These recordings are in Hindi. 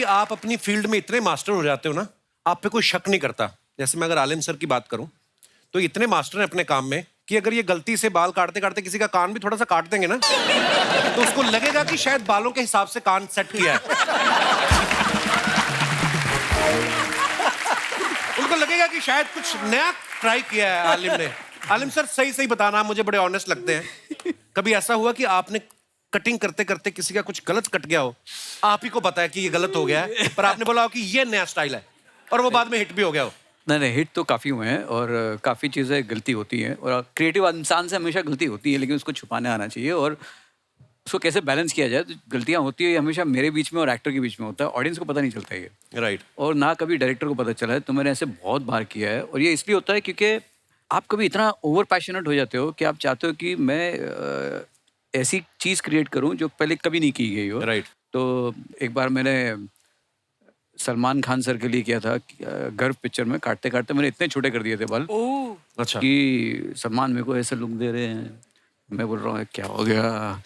कभी आप अपनी फील्ड में इतने मास्टर हो जाते हो ना, आप पे कोई शक नहीं करता। जैसे मैं अगर आलिम सर की बात करूं, तो इतने मास्टर हैं अपने काम में कि अगर ये गलती से बाल काटते काटते किसी का कान भी थोड़ा सा काट देंगे ना, तो उसको लगेगा कि शायद बालों के हिसाब से कान सेट किया है। उनको लगेगा कि शायद कुछ नया ट्राई किया है आलिम ने। आलिम सर सही सही बताना, आप मुझे बड़े ऑनेस्ट लगते हैं। कभी ऐसा हुआ कि आपने कटिंग करते करते किसी का कुछ गलत कट गया हो, आप ही को पता है कि ये गलत हो गया है, पर आपने बोला हो कि ये नया स्टाइल है, और वो बाद में हिट भी हो गया हो? नहीं, हिट तो काफ़ी हुए हैं और काफ़ी चीज़ें गलती होती हैं, और क्रिएटिव इंसान से हमेशा गलती होती है, लेकिन उसको छुपाने आना चाहिए और उसको कैसे बैलेंस किया जाए। तो गलतियाँ होती है हमेशा मेरे बीच में और एक्टर के बीच में होता है, ऑडियंस को पता नहीं चलता ये। राइट। और ना कभी डायरेक्टर को पता चला है। तो मैंने ऐसे बहुत बार किया है, और ये इसलिए होता है क्योंकि आप कभी इतना ओवर पैशनेट हो जाते हो कि आप चाहते हो कि मैं ऐसी चीज़ क्रिएट करूं जो पहले कभी नहीं की गई हो। राइट। तो एक बार मैंने सलमान खान सर के लिए किया था, गर्व पिक्चर में काटते काटते मैंने इतने छोटे कर दिए थे बाल अच्छा। कि सलमान मेरे को ऐसा लुक दे रहे हैं, मैं बोल रहा हूँ क्या हो गया।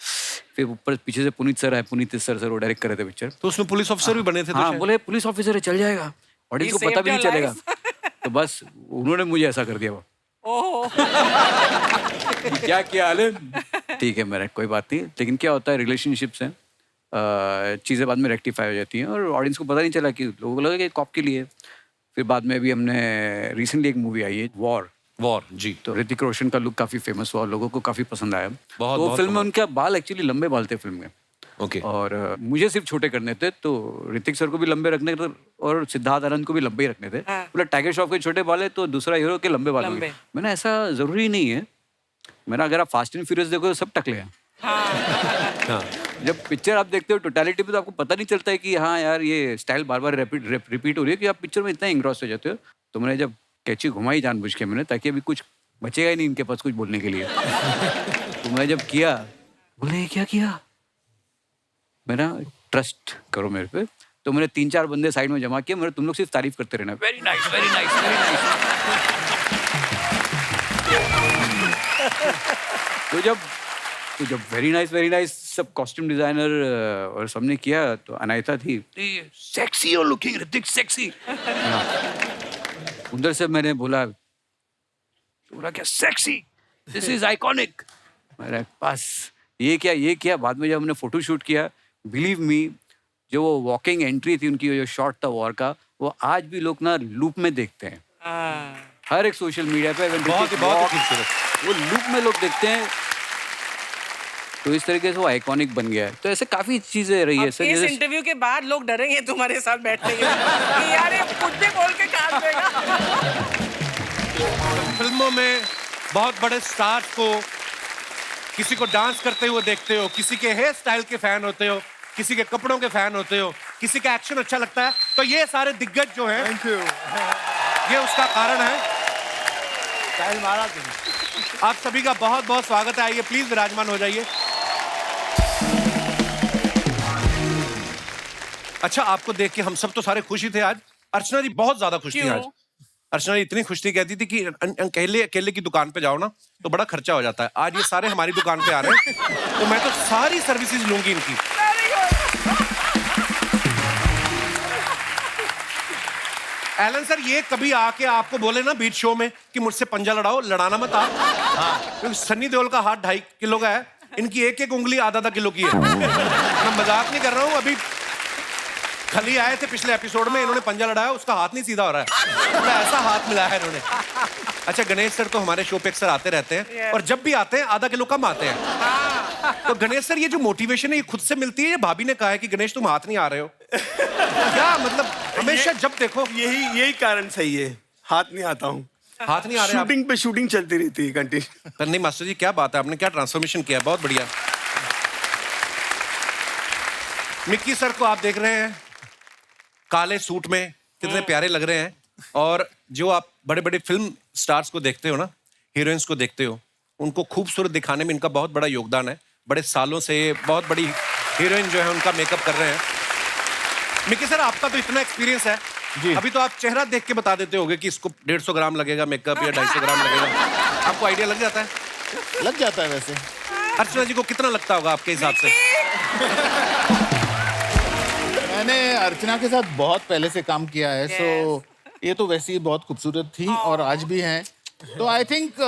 फिर ऊपर पीछे से पुनीत सर आए, पुनीत सर वो डायरेक्ट कर रहे थे पिक्चर, तो उसमें पुलिस ऑफिसर भी बने थे? तो हाँ, बोले पुलिस ऑफिसर है, चल जाएगा, ऑडियंस को पता भी नहीं चलेगा। तो बस उन्होंने मुझे ऐसा कर दिया वो। क्या किया आलिम? ठीक है मेरा कोई बात नहीं, लेकिन क्या होता है रिलेशनशिप्स हैं, चीज़ें बाद में रेक्टिफाई हो जाती हैं और ऑडियंस को पता नहीं चला कि लोगों को लगा कि कॉप के लिए। फिर बाद में भी हमने रिसेंटली एक मूवी आई है वॉर जी, तो ऋतिक रोशन का लुक काफ़ी फेमस हुआ, लोगों को काफ़ी पसंद आया। बहुत, तो बहुत फिल्म में उनके बाल एक्चुअली लंबे बाल थे फिल्म में। ओके। और मुझे सिर्फ छोटे करने थे, तो ऋतिक सर को भी लंबे रखने थे और सिद्धार्थ आनंद को भी लंबे ही रखने थे। बोला टाइगर श्रॉफ के छोटे बाल है तो दूसरा हीरो के लंबे बाल होंगे। मैंने ऐसा जरूरी नहीं है, मैंने अगर आप फास्ट एंड फ्यूरियस देखो तो सब टकले हैं। हाँ। जब पिक्चर आप देखते हो टोटलिटी में तो आपको पता नहीं चलता है कि हाँ यार ये स्टाइल बार बार रिपीट हो रही है कि आप पिक्चर में इतना इंग्रॉस हो जाते हो। तो मैंने जब कैची घुमाई जानबूझ के मैंने, ताकि अभी कुछ बचेगा ही नहीं इनके पास कुछ बोलने के लिए। तो मैं जब किया, बोले क्या किया, मेरा ट्रस्ट करो मेरे पे। तो मैंने 3-4 बंदे साइड में जमा किए, मैंने तुम लोग सिर्फ तारीफ करते रहना, very nice very nice very nice. तो जब वेरी नाइस सब कॉस्ट्यूम डिजाइनर और सबने किया, तो अनायता थी, सेक्सी और लुकिंग ऋतिक सेक्सी। उधर से मैंने बोला क्या सेक्सी, दिस इज आइकॉनिक। मेरे पास ये क्या। बाद में जब हमने फोटो शूट किया, बिलीव मी, जो वो वॉकिंग एंट्री थी उनकी, जो शॉट था वॉर का, वो आज भी लोग ना लूप में देखते हैं। हर एक सोशल मीडिया पे बहुत खूबसूरत वो लूप में लोग देखते हैं। तो इस तरीके से वो आइकॉनिक बन गया है। तो ऐसे काफी चीजें रही है सर। इस इंटरव्यू के बाद लोग डरेंगे तुम्हारे साथ बैठने के कि यार ये कुछ भी बोल के काट देगा। फिल्मों में बहुत बड़े स्टार्स को किसी को डांस करते हुए देखते हो, किसी के हेयर स्टाइल के फैन होते हो, किसी के कपड़ों के फैन होते हो, किसी का एक्शन अच्छा लगता है, तो ये सारे दिग्गज जो हैं, थैंक यू, ये उसका कारण है। स्टाइल मारा तुमने। आप सभी का बहुत बहुत स्वागत है, आइए प्लीज विराजमान हो जाइए। अच्छा, आपको देख के हम सब तो सारे खुश ही थे आज। अर्चना जी बहुत ज्यादा खुश थी आज। अर्चना जी इतनी खुश थी, कहती थी कि अकेले की दुकान पे जाओ ना तो बड़ा खर्चा हो जाता है। आज ये सारे हमारी दुकान पे आ रहे हैं, तो मैं तो सारी सर्विसेज लूंगी इनकी। एलन सर, ये कभी आके आपको बोले ना बीच शो में कि मुझसे पंजा लड़ाओ, लड़ाना मत आप। क्योंकि सन्नी देओल का हाथ 2.5 किलो का है, इनकी एक उंगली आधा किलो की है। मैं मजाक नहीं कर रहा हूँ। अभी खली आए थे पिछले एपिसोड में, इन्होंने पंजा लड़ाया, उसका हाथ नहीं सीधा हो रहा है, तो ऐसा हाथ मिलाया है इन्होंने। अच्छा, गणेश सर तो हमारे शो पे अक्सर आते रहते हैं, और जब भी आते हैं आधा किलो कम आते हैं। तो गणेश सर, ये जो मोटिवेशन है ये खुद से मिलती है या भाभी ने कहा है कि गणेश तुम हाथ नहीं आ रहे हो? क्या मतलब हमेशा जब देखो यही कारण सही है, हाथ नहीं आता हूँ। हाथ नहीं आ रहे? शूटिंग पे शूटिंग चलती रहती है कंटिन्यू। नहीं मास्टर जी, क्या बात है, आपने क्या ट्रांसफॉर्मेशन किया, बहुत बढ़िया। मिक्की सर को आप देख रहे हैं काले सूट में, कितने प्यारे लग रहे हैं। और जो आप बड़े बड़े फिल्म स्टार्स को देखते हो ना, हीरोइंस को देखते हो, उनको खूबसूरत दिखाने में इनका बहुत बड़ा योगदान है। बड़े सालों से बहुत बड़ी हीरोइन जो है उनका मेकअप कर रहे हैं। मिक्की सर, आपका तो इतना एक्सपीरियंस है जी, अभी तो आप चेहरा देख के बता देते होगे कि इसको 150 ग्राम लगेगा मेकअप या 250 ग्राम लगेगा। आपको आइडिया लग जाता है? लग जाता है वैसे। अर्चना जी को कितना लगता होगा आपके हिसाब से? मैंने अर्चना के साथ बहुत पहले से काम किया है, सो ये तो वैसे ही बहुत खूबसूरत थी और आज भी हैं, तो I think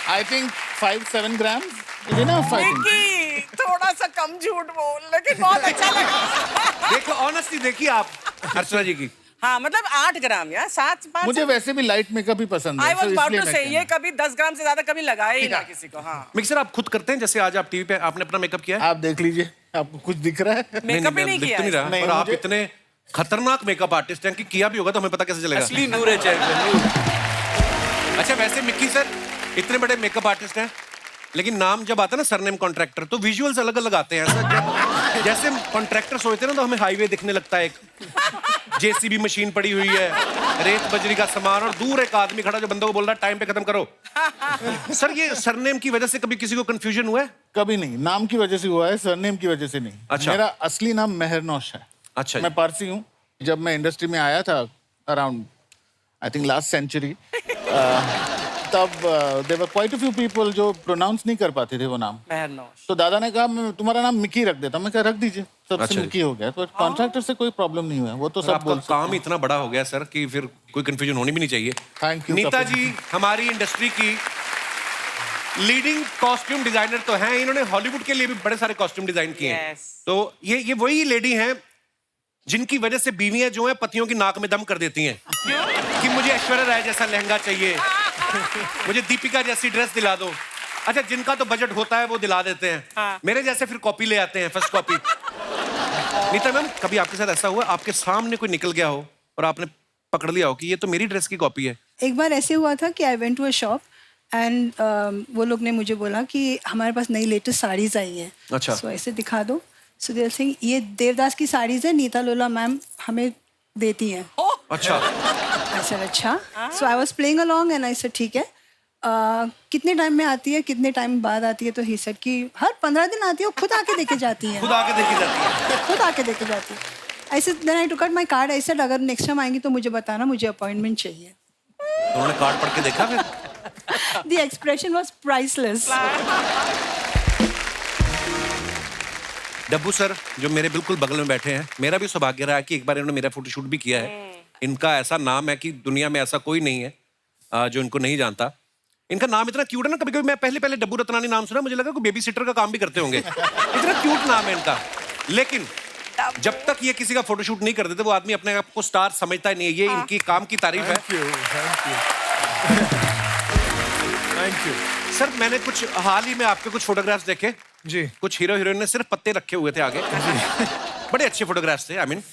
I think 5-7 grams is enough, I think. Vicky, थोड़ा सा कम झूठ बोल, लेकिन बहुत अच्छा लगा। देखो ऑनेस्टली देखिए आप अर्चना जी की। हाँ, मतलब 8 ग्राम या 7-5। मुझे वैसे भी लाइट मेकअप ही पसंद है, आई वाज so अबाउट इसलिए टू मैं से कहना। ये कभी 10 ग्राम से ज्यादा कभी लगाया ही ना किसी को। हाँ, मिक्सर आप खुद करते हैं, जैसे आज आप टीवी पे आपने अपना मेकअप किया है? आप देख लीजिए, आपको कुछ दिख रहा है? मेकअप ही नहीं दिख किया तो नहीं रहा, है। नहीं, और आप मुझे- इतने खतरनाक मेकअप आर्टिस्ट हैं कि किया भी होगा तो हमें पता कैसे चलेगा। असली नूर है चेहरे पे, नूर। अच्छा वैसे मिक्की सर इतने बड़े मेकअप आर्टिस्ट हैं, लेकिन नाम जब आता है ना सरनेम कॉन्ट्रैक्टर, तो विजुअल्स अलग अलग आते हैं। ऐसा जैसे कॉन्ट्रैक्टर सोचते हैं ना, तो हमें हाईवे दिखने लगता है, एक जेसीबी मशीन पड़ी हुई है, रेत बजरी का सामान, और दूर एक आदमी खड़ा जो बंदों को बोल रहा है टाइम पे खत्म करो। सर ये सरनेम की वजह से कभी किसी को कंफ्यूजन हुआ है? कभी नहीं, नाम की वजह से हुआ है, सरनेम की वजह से नहीं। अच्छा। मेरा असली नाम मेहरनौश है। अच्छा जी। मैं पारसी हूँ। जब मैं इंडस्ट्री में आया था around I think last century, तब there were quite a few people जो प्रोनाउंस नहीं कर पाते थे वो नाम। मेहरनौश। तो दादा ने कहा मैं तुम्हारा नाम मिकी रख देता हूं। मैं कहा रख दीजिए, सबसे अच्छा जी। मिकी हो गया। तो कॉन्ट्रैक्टर से कोई प्रॉब्लम नहीं हुआ, वो तो सब आपका बोल सकते काम हैं। इतना बड़ा हो गया सर कि फिर कोई कंफ्यूजन होनी भी नहीं चाहिए। Thank you, Nita Kapil. जी हमारी इंडस्ट्री की लीडिंग कॉस्ट्यूम डिजाइनर तो हैं, इन्होंने हॉलीवुड के लिए भी बड़े सारे कॉस्ट्यूम डिजाइन किए हैं। Yes. तो ये वही लेडी हैं जिनकी वजह से बीवियां जो है पतियों की नाक में दम कर देती हैं कि मुझे ऐश्वर्या राय जैसा लहंगा चाहिए, मुझे दीपिका जैसी ड्रेस दिला दो। अच्छा जिनका तो बजट होता है वो दिला देते हैं, हाँ। मेरे जैसे फिर कॉपी ले आते हैं, फर्स्ट कॉपी। नीता मैम कभी आपके साथ ऐसा हुआ आपके सामने कोई निकल गया हो और आपने पकड़ लिया हो कि ये तो मेरी ड्रेस की कॉपी है? एक बार ऐसे हुआ था कि I went to a shop and वो लोग ने मुझे बोला कि हमारे पास नई लेटेस्ट साड़ीज आई हैं। अच्छा। सो ऐसे दिखा दो। सो दे सिंह ये देवदास की साड़ीज है, नीता लोला मैम हमें देती हैं। अच्छा आई सेड अच्छा। So I was playing along and I said ठीक है। कितने टाइम में आती है, कितने टाइम बाद आती है? तो ही सेड कि हर 15 दिन आती है, वो खुद आके देके जाती है। खुद आके देखी जाती है। खुद आके देके जाती है। ऐसे then I took out my card. I said अगर नेक्स्ट टाइम आएंगी तो मुझे बताना, मुझे अपॉइंटमेंट चाहिए। उन्होंने कार्ड पढ़ के देखा फिर? The expression was priceless. Dabboo sir जो मेरे बिल्कुल बगल में बैठे हैं, मेरा भी सौभाग्य रहा है कि एक बार इन्होंने मेरा फोटोशूट भी किया है। इनका ऐसा नाम है कि दुनिया में ऐसा कोई नहीं है जो इनको नहीं जानता। इनका नाम इतना क्यूट है ना, कभी कभी मैं पहले डब्बू रत्नानी नाम सुना, मुझे लगा कोई बेबी सिटर का काम भी करते होंगे, इतना क्यूट नाम है इनका। लेकिन जब तक ये किसी का फोटोशूट नहीं कर देते वो आदमी अपने आप को स्टार समझता ही नहीं है। ये इनकी काम की तारीफ है। Thank you. सर मैंने कुछ हाल ही में आपके कुछ फोटोग्राफ्स देखे जी। कुछ हीरो हीरोइन ने सिर्फ पत्ते रखे हुए थे आगे। बड़े अच्छे फोटोग्राफ्स थे, आई मीन।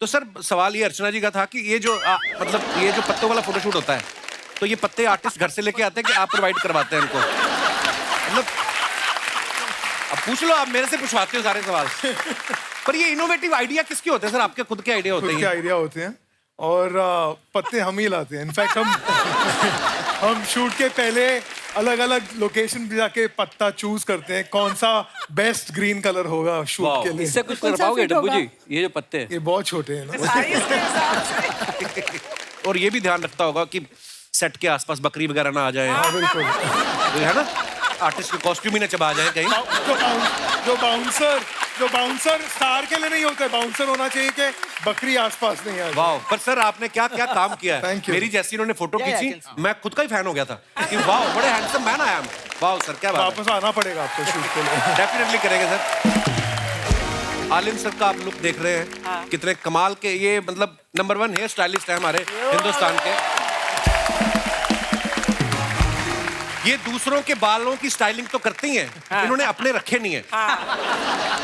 तो सर सवाल ये अर्चना जी का था कि ये जो मतलब ये जो पत्तों वाला फोटोशूट होता है, तो ये पत्ते आर्टिस्ट घर से लेके आते हैं कि आप प्रोवाइड करवाते हैं इनको? मतलब अब पूछ लो, आप मेरे से पूछवाते हो सारे सवाल। पर ये इनोवेटिव आइडिया किसके होते हैं सर? आपके खुद के आइडिया होते खुद के हैं? आइडिया होते हैं और पत्ते हम ही लाते हैं। इनफैक्ट हम शूट के पहले अलग अलग लोकेशन पे जाके पत्ता चूज करते हैं, कौन सा बेस्ट ग्रीन कलर होगा शूट के लिए। इससे कुछ कौन कर सा पाओगे fit डब्बू होगा? जी? ये जो पत्ते हैं ये बहुत छोटे हैं ना। साइज के हिसाब से। और ये भी ध्यान रखता होगा कि सेट के आसपास बकरी वगैरह ना आ जाए, हाँ बिल्कुल। तो है ना, आर्टिस्ट के कॉस्ट्यूम ही ना चबा जाए कहीं। जो बाउंसर स्टार के लिए नहीं होते, बाउंसर होना चाहिए कि बकरी आसपास नहीं आ जाए। वाह, पर सर आपने क्या क्या काम किया है। Thank you. मेरी जैसी इन्होंने फोटो Yeah, खींची, I can मैं खुद का ही फैन हो गया था कि वाह बड़े हैंडसम मैन आया हम। वाह सर क्या बात है। वापस आना पड़ेगा आपको शूट के लिए। डेफिनेटली करेंगे सर। आलिम सर का आप लुक देख रहे हैं, कितने कमाल के, ये मतलब नंबर 1 हेयर स्टाइलिस्ट है हमारे हिंदुस्तान के। ये दूसरों के बालों की स्टाइलिंग तो करती हैं, इन्होंने अपने रखे नहीं है।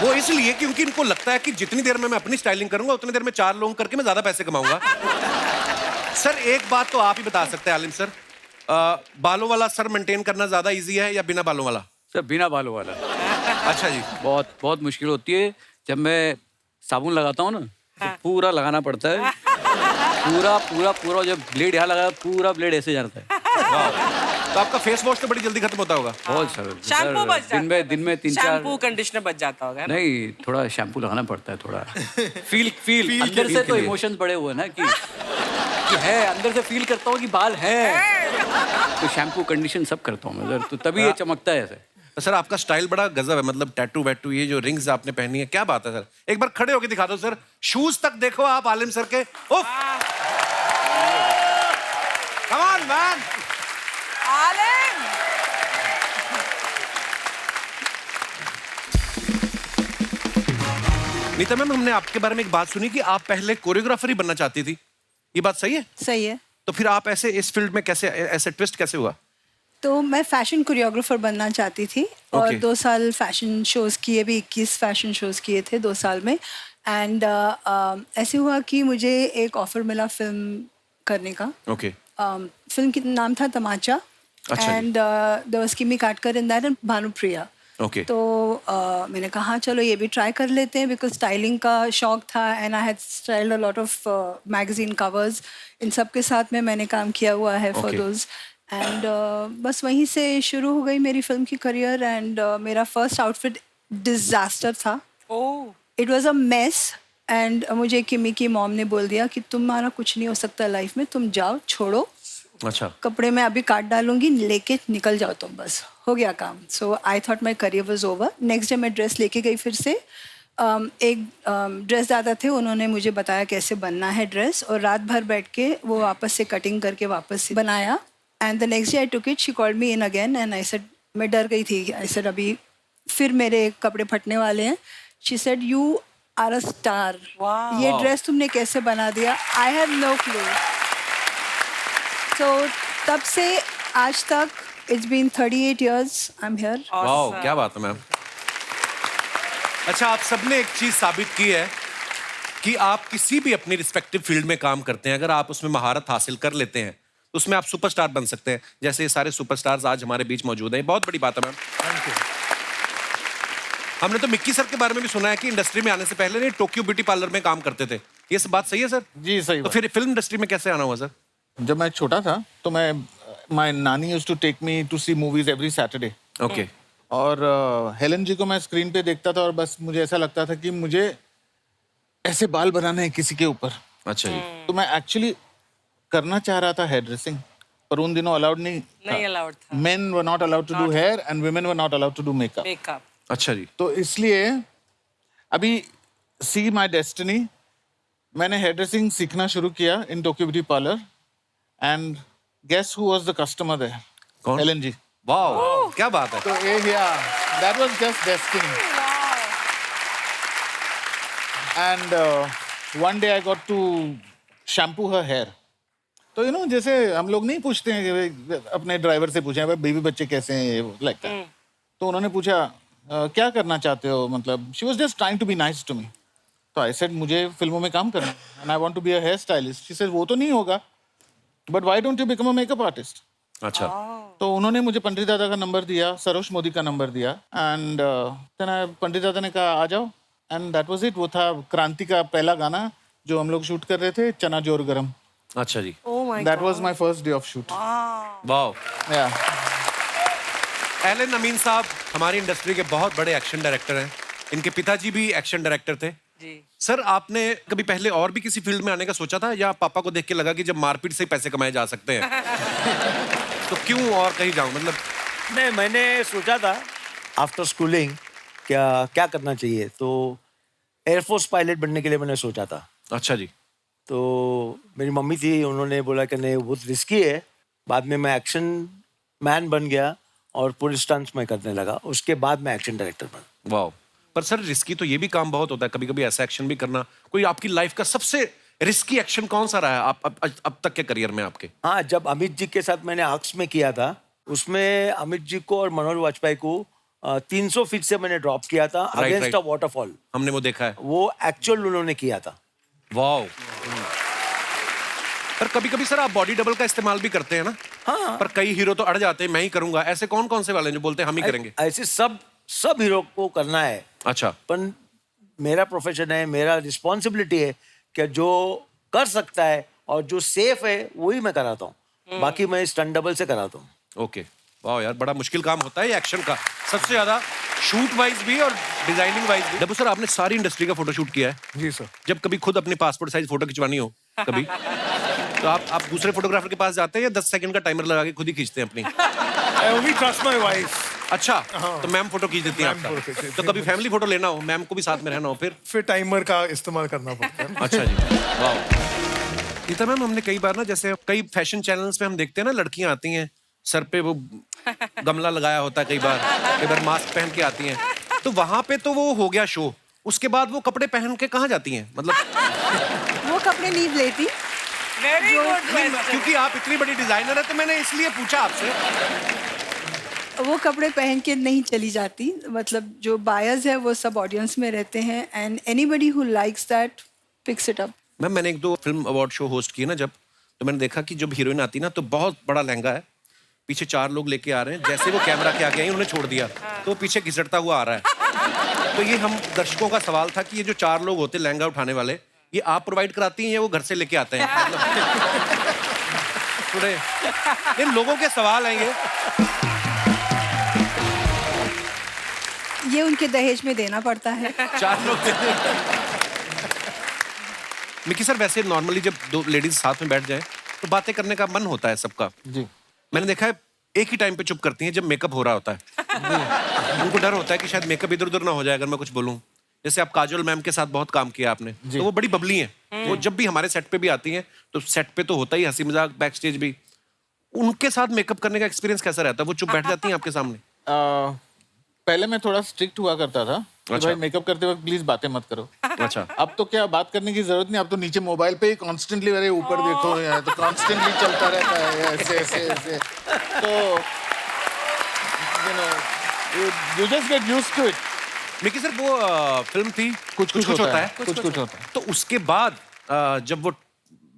वो इसलिए क्योंकि इनको लगता है कि जितनी देर में मैं अपनी स्टाइलिंग करूंगा उतनी देर में 4 लोगों करके मैं ज्यादा पैसे कमाऊंगा। सर एक बात तो आप ही बता सकते हैं आलिम सर, बालों वाला सर मेंटेन करना ज्यादा इजी है या बिना बालों वाला? सर बिना बालों वाला अच्छा जी। बहुत बहुत मुश्किल होती है। जब मैं साबुन लगाता हूँ ना तो पूरा लगाना पड़ता है, पूरा पूरा पूरा। जब ब्लेड यहाँ लगा पूरा ब्लेड ऐसे जाता है। तो आपका फेस वॉश तो बड़ी जल्दी खत्म होता होगा? बहुत सर शैम्पू बच जाता है। दिन में 3-4 शैम्पू कंडीशनर बच जाता होगा ना? नहीं, थोड़ा शैम्पू लगाना पड़ता है थोड़ा। फील अंदर से तो इमोशंस बड़े हुए ना कि है, अंदर से फील करता हूँ कि बाल है, तो शैम्पू कंडीशन सब करता हूँ मैं सर, तो तभी ये चमकता है ऐसे। तो सर आपका स्टाइल बड़ा गजब है, मतलब टैटू वैटू, ये जो रिंग्स आपने पहनी है, क्या बात है सर। एक बार खड़े होके दिखा दो सर, शूज तक देखो आप आलिम सर के। उफ, कम ऑन मैन। आलिम नीता मैम, हमने आपके बारे में एक बात सुनी कि आप पहले कोरियोग्राफर ही बनना चाहती थी, ये बात सही है? सही है। तो फिर आप ऐसे इस फील्ड में कैसे, ऐसे ट्विस्ट कैसे हुआ? तो मैं फैशन कोरियोग्राफर बनना चाहती थी और Okay. 2 साल फैशन शोज़ किए, भी 21 फैशन शोज़ किए थे 2 साल में। एंड ऐसे हुआ कि मुझे एक ऑफर मिला फिल्म करने का। ओके। फिल्म का नाम था तमाचा अच्छा जी। एंड देयर वाज किमी काटकर in that and Bhanupriya. Okay. तो मैंने कहा चलो ये भी ट्राई कर लेते हैं, बिकॉज स्टाइलिंग का शौक था and I had styled a lot of magazine covers, इन सब के साथ में मैंने काम किया हुआ है फॉर Okay. दोज। एंड बस वहीं से शुरू हो गई मेरी फिल्म की करियर। एंड मेरा फर्स्ट आउटफिट डिजास्टर था, oh it was a mess. And मुझे किमी की मॉम ने बोल दिया कि तुम्हारा कुछ नहीं हो सकता लाइफ में, तुम जाओ, छोड़ो, अच्छा। कपड़े में अभी काट डालूंगी, लेके निकल जाओ तुम, बस हो गया काम। So I thought my career was over. Next day मैं ड्रेस लेके गई फिर से। एक ड्रेस दादा थे, उन्होंने मुझे बताया कैसे बनना है ड्रेस, और रात भर बैठ के वो वापस से कटिंग करके वापस से बनाया। And the next day I took it, she called me in again and I said, मैं डर गई थी, आई सेड अभी फिर मेरे कपड़े फटने वाले हैं। She said you are a star, Wow. ये ड्रेस तुमने कैसे बना दिया? I have no clue. तो तब से आज तक it's been 38 years I am here. Wow, क्या बात है मैम। अच्छा, आप सबने एक चीज साबित की है कि आप किसी भी अपनी रिस्पेक्टिव फील्ड में काम करते हैं, अगर आप उसमें महारत हासिल कर लेते हैं तो उसमें आप सुपरस्टार बन सकते हैं, जैसे ये सारे सुपरस्टार्स आज हमारे बीच मौजूद हैं। बहुत बड़ी बात है मैम। हमने तो मिक्की सर के बारे में भी सुना है कि इंडस्ट्री में आने से पहले नहीं टोक्यो ब्यूटी पार्लर में काम करते थे, ये सब बात सही है सर? जी सही तो बात। फिर फिल्म इंडस्ट्री में कैसे आना हुआ सर? जब मैं छोटा था तो मैं my nani used to take me to see movies every Saturday. Okay. और हेलन जी को मैं स्क्रीन पे देखता था और बस मुझे ऐसा लगता था कि मुझे ऐसे बाल बनाने हैं किसी के ऊपर। अच्छा जी। तो मैं एक्चुअली करना चाह रहा था हेयर ड्रेसिंग, पर उन दिनों अलाउड नहीं नहीं अलाउड था men were not allowed to do hair and women were not allowed to do makeup. Makeup. अच्छा जी। तो इसलिए अभी सी माई डेस्टिनी, मैंने हेयर ड्रेसिंग सीखना शुरू किया in Tokyo beauty parlour and guess who was the customer there? कौन? हेलन जी। वाओ, क्या बात है। तो that was just destiny. And one day I got to shampoo her hair. तो जैसे हम लोग नहीं पूछते हैं कि अपने ड्राइवर से पूछे भाई बीवी बच्चे कैसे हैं, लाइक दैट। तो उन्होंने पूछा क्या करना चाहते हो, मतलब she was just trying to be nice to me. तो आई सेड मुझे फिल्मों में काम करना and I want to be a hair stylist. She said वो तो नहीं होगा, but why don't you become a makeup artist? अच्छा। तो उन्होंने मुझे पंडित दादा का नंबर दिया, सरोज मोदी का नंबर दिया एंड पंडित दादा ने कहा आ जाओ एंड दैट वाज इट। वो था क्रांति का पहला गाना जो हम लोग शूट कर रहे थे, चना जोर गरम। अच्छा जी। Oh my that was my first day of shoot. Wow. Yeah Allan Amin साहब हमारी इंडस्ट्री के बहुत बड़े एक्शन डायरेक्टर हैं, इनके पिताजी भी एक्शन डायरेक्टर थे। जी। सर, आपने कभी पहले और भी किसी फील्ड में आने का सोचा था, या पापा को देख के लगा कि जब मारपीट से ही पैसे कमाए जा सकते हैं तो क्यों और कहीं जाऊं, मतलब? नहीं, मैंने सोचा था आफ्टर स्कूलिंग क्या करना चाहिए, तो एयरफोर्स पायलट बनने के लिए मैंने सोचा था। अच्छा जी। तो मेरी मम्मी थी, उन्होंने बोला कि नहीं बहुत रिस्की है। बाद में मैं एक्शन मैन बन गया और पूरे स्टंट्स में करने लगा, उसके बाद मैं एक्शन डायरेक्टर बना। वाओ। पर सर रिस्की तो ये भी काम बहुत होता है, कभी कभी ऐसा एक्शन भी करना। कोई आपकी लाइफ का सबसे रिस्की एक्शन कौन सा रहा है आप अब तक के करियर में आपके? हाँ, जब अमित जी के साथ मैंने आर्क्स में किया था, उसमें अमित जी को और मनोहर वाजपेयी को 300 फीट से मैंने ड्रॉप किया था अगेंस्ट अ वाटरफॉल। हमने वो देखा है। वो एक्चुअल उन्होंने किया था। वाओ। पर कभी कभी सर आप बॉडी डबल का इस्तेमाल भी करते हैं ना? हाँ। पर कई हीरो तो अड़ जाते हैं, मैं ही करूंगा। ऐसे कौन कौन से वाले हैं जो बोलते हैं हम ही करेंगे? ऐसे सब हीरो को करना है, अच्छा। पर मेरा प्रोफेशन है, मेरा रिस्पॉन्सिबिलिटी है कि जो कर सकता है और जो सेफ है वही मैं कराता हूँ, बाकी मैं स्टंट डबल से कराता हूँ। ओके। वाह यार, बड़ा मुश्किल काम होता है ये एक्शन का, सबसे ज्यादा शूट वाइज भी और डिजाइनिंग वाइज भी। डब्बू सर, आपने सारी इंडस्ट्री का फोटो शूट किया है। जी सर। जब कभी खुद अपनी पासपोर्ट साइज फोटो खिंचवानी हो कभी तो आप दूसरे फोटोग्राफर के पास जाते हैं या 10 सेकंड का टाइमर लगा के खुद ही खींचते हैं अपनी? I only trust my wife. अच्छा, तो मैम फोटो खींच देती हैं मैम फोटो आपका। खींच तो कभी फैमिली फोटो लेना हो, मैम को भी साथ में रहना हो फिर टाइमर का इस्तेमाल करना पड़ता है। अच्छा जी, वाह। गीता मैम, हमने कई बार ना, जैसे कई फैशन चैनल्स पे हम देखते हैं ना, लड़कियां आती हैं सर पे वो गमला लगाया होता है, कई बार मास्क पहन के आती हैं, तो वहां पे तो वो हो गया शो, उसके बाद वो कपड़े पहन के कहाँ जाती हैं, मतलब? वो कपड़े नहीं लेती। वेरी गुड नहीं, क्योंकि आप इतनी बड़ी डिजाइनर है तो मैंने इसलिए पूछा आपसे। वो कपड़े पहन के नहीं चली जाती, मतलब जो बायर्स है वो सब ऑडियंस में रहते हैं, and anybody who likes that picks it up. Ma'am, मैंने 1-2 फिल्म अवार्ड शो होस्ट किए ना जब, तो मैंने देखा कि जब हीरोइन आती ना तो बहुत बड़ा लहंगा है, पीछे 4 लोग लेके आ रहे हैं, जैसे वो कैमरा के आगे आई उन्होंने छोड़ दिया, तो वो पीछे घिसटता हुआ आ रहा है। तो ये हम दर्शकों का सवाल था कि ये जो 4 लोग होते हैं लहंगा उठाने वाले, ये आप प्रोवाइड कराती हैं या वो घर से लेके आते हैं? थोड़े इन लोगों के सवाल हैं ये उनके दहेज में देना पड़ता है। 4 लोग मिकी सर, वैसे नॉर्मली जब 2 लेडीज साथ में बैठ जाए तो बातें करने का मन होता है सबका। जी। मैंने देखा है एक ही टाइम पे चुप करती हैं जब मेकअप हो रहा होता है। उनको डर होता है कि शायद मेकअप इधर उधर ना हो जाए अगर मैं कुछ बोलूं। जैसे आप काजोल मैम के साथ बहुत काम किया आपने, तो वो बड़ी बबली हैं। वो जब भी हमारे सेट पे भी आती हैं तो सेट पे तो होता ही हंसी मजाक, बैक स्टेज भी। उनके साथ मेकअप करने का एक्सपीरियंस कैसा रहता है? वो चुप बैठ जाती हैं आपके सामने? पहले मैं थोड़ा स्ट्रिक्ट हुआ करता था कि अच्छा। भाई मेकअप करते वक्त प्लीज बातें मत करो। अच्छा। अब तो क्या बात करने की जरूरत नहीं, अब तो नीचे मोबाइल पे ही कॉन्स्टेंटली, अरे ऊपर देखो यार, तो कॉन्स्टेंटली चलता रहता है ऐसे ऐसे ऐसे, तो you just get used to it। Mickey sir, वो फिल्म थी कुछ होता है। कुछ होता है। तो उसके बाद जब वो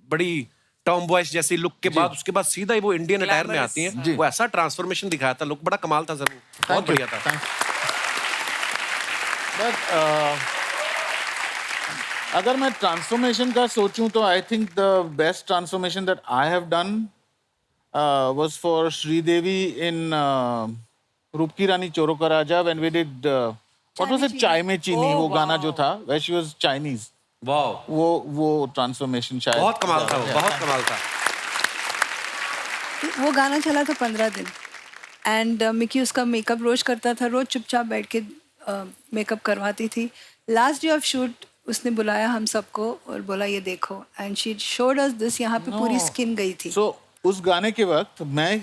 बड़ी टॉम बॉयज जैसी लुक के बाद, उसके बाद सीधा ही वो इंडियन अटायर में आती हैं, वो ऐसा ट्रांसफॉर्मेशन दिखाया था, लुक बड़ा कमाल था सर, बहुत बढ़िया था। बट अगर मैं ट्रांसफॉर्मेशन का सोचूं तो I think the best transformation that I have done was for Sridevi in Roop Ki Rani Choron Ka Raja, when we did what was it, Chai Mein चीनी, वो गाना जो था, वेयर शी वाज चाइनीज, वाह, वो ट्रांसफॉर्मेशन शायद बहुत कमाल था, वो बहुत कमाल था। वो गाना चला था 15 दिन, एंड मिकी उसका मेकअप रोज करता था, रोज चुपचाप बैठ के मेकअप करवाती थी। लास्ट डे ऑफ शूट उसने बुलाया हम सबको और बोला ये देखो, and she showed us this, यहाँ पे पूरी स्किन गई थी। सो उस गाने के वक्त मैं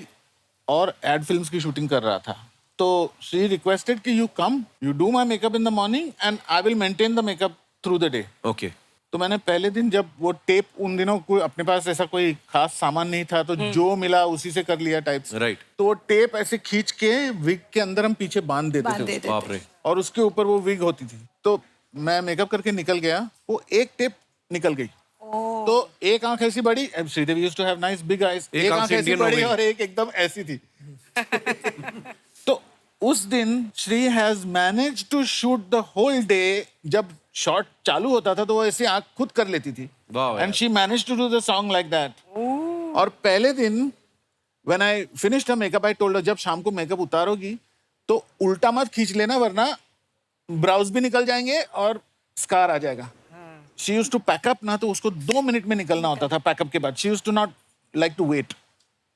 और एड फिल्म्स की शूटिंग कर रहा था, तो शी रिक्वेस्टेड कि you come, you do my makeup in the morning and I will maintain the makeup through the day. Okay. तो मैंने पहले दिन, जब वो टेप, उन दिनों कोई अपने पास ऐसा कोई खास सामान नहीं था, तो जो मिला उसी से कर लिया टाइप से। राइट। तो वो टेप ऐसे खींच के विग के अंदर हम पीछे बांध देते थे उसको, बाप रे। और उसके ऊपर वो विग होती थी। तो मैं मेकअप करके निकल गया, वो एक टेप निकल गई, तो एक आंख ऐसी बड़ी, Sridevi used to have nice big eyes, एक आंख ऐसी बड़ी और एक एकदम ऐसी थी। तो उस दिन Sri has manage to shoot the whole day. जब शॉट चालू होता था तो वो ऐसी आंख खुद कर लेती थी, and she manage to do the song like that. और पहले दिन when I finished her makeup, I told her, जब शाम को मेकअप उतारोगी तो उल्टा मत खींच लेना, वरना ब्राउज भी निकल जाएंगे और स्कार आ जाएगा। शी यूज्ड टू पैकअप ना, तो उसको 2 मिनट में निकलना होता था पैकअप के बाद। She used to not like to wait.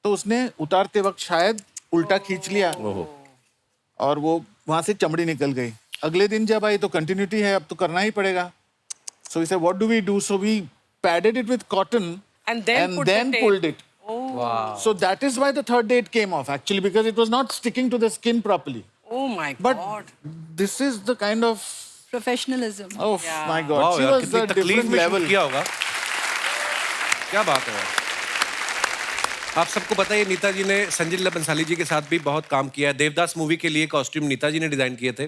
तो उसने उतारते वक्त शायद उल्टा खींच लिया और वो वहां से चमड़ी निकल गई। अगले दिन जब आई तो कंटिन्यूटी है, अब तो करना ही पड़ेगा। So we said what do we do, so we padded it with cotton And then put the tape. pulled it. So that is why the third day it came off, actually, because it was not sticking to the skin properly. Oh my But God. this is the kind of, professionalism. oh my God, वाह she यार, was कितनी a तकलीफ different में शूट level. किया होगा। क्या बात है यार। आप सबको पता है नीता जी ने संजय लीला बंसाली जी के साथ भी बहुत काम किया है। देवदास मूवी के लिए कॉस्ट्यूम नीता जी ने डिजाइन किए थे।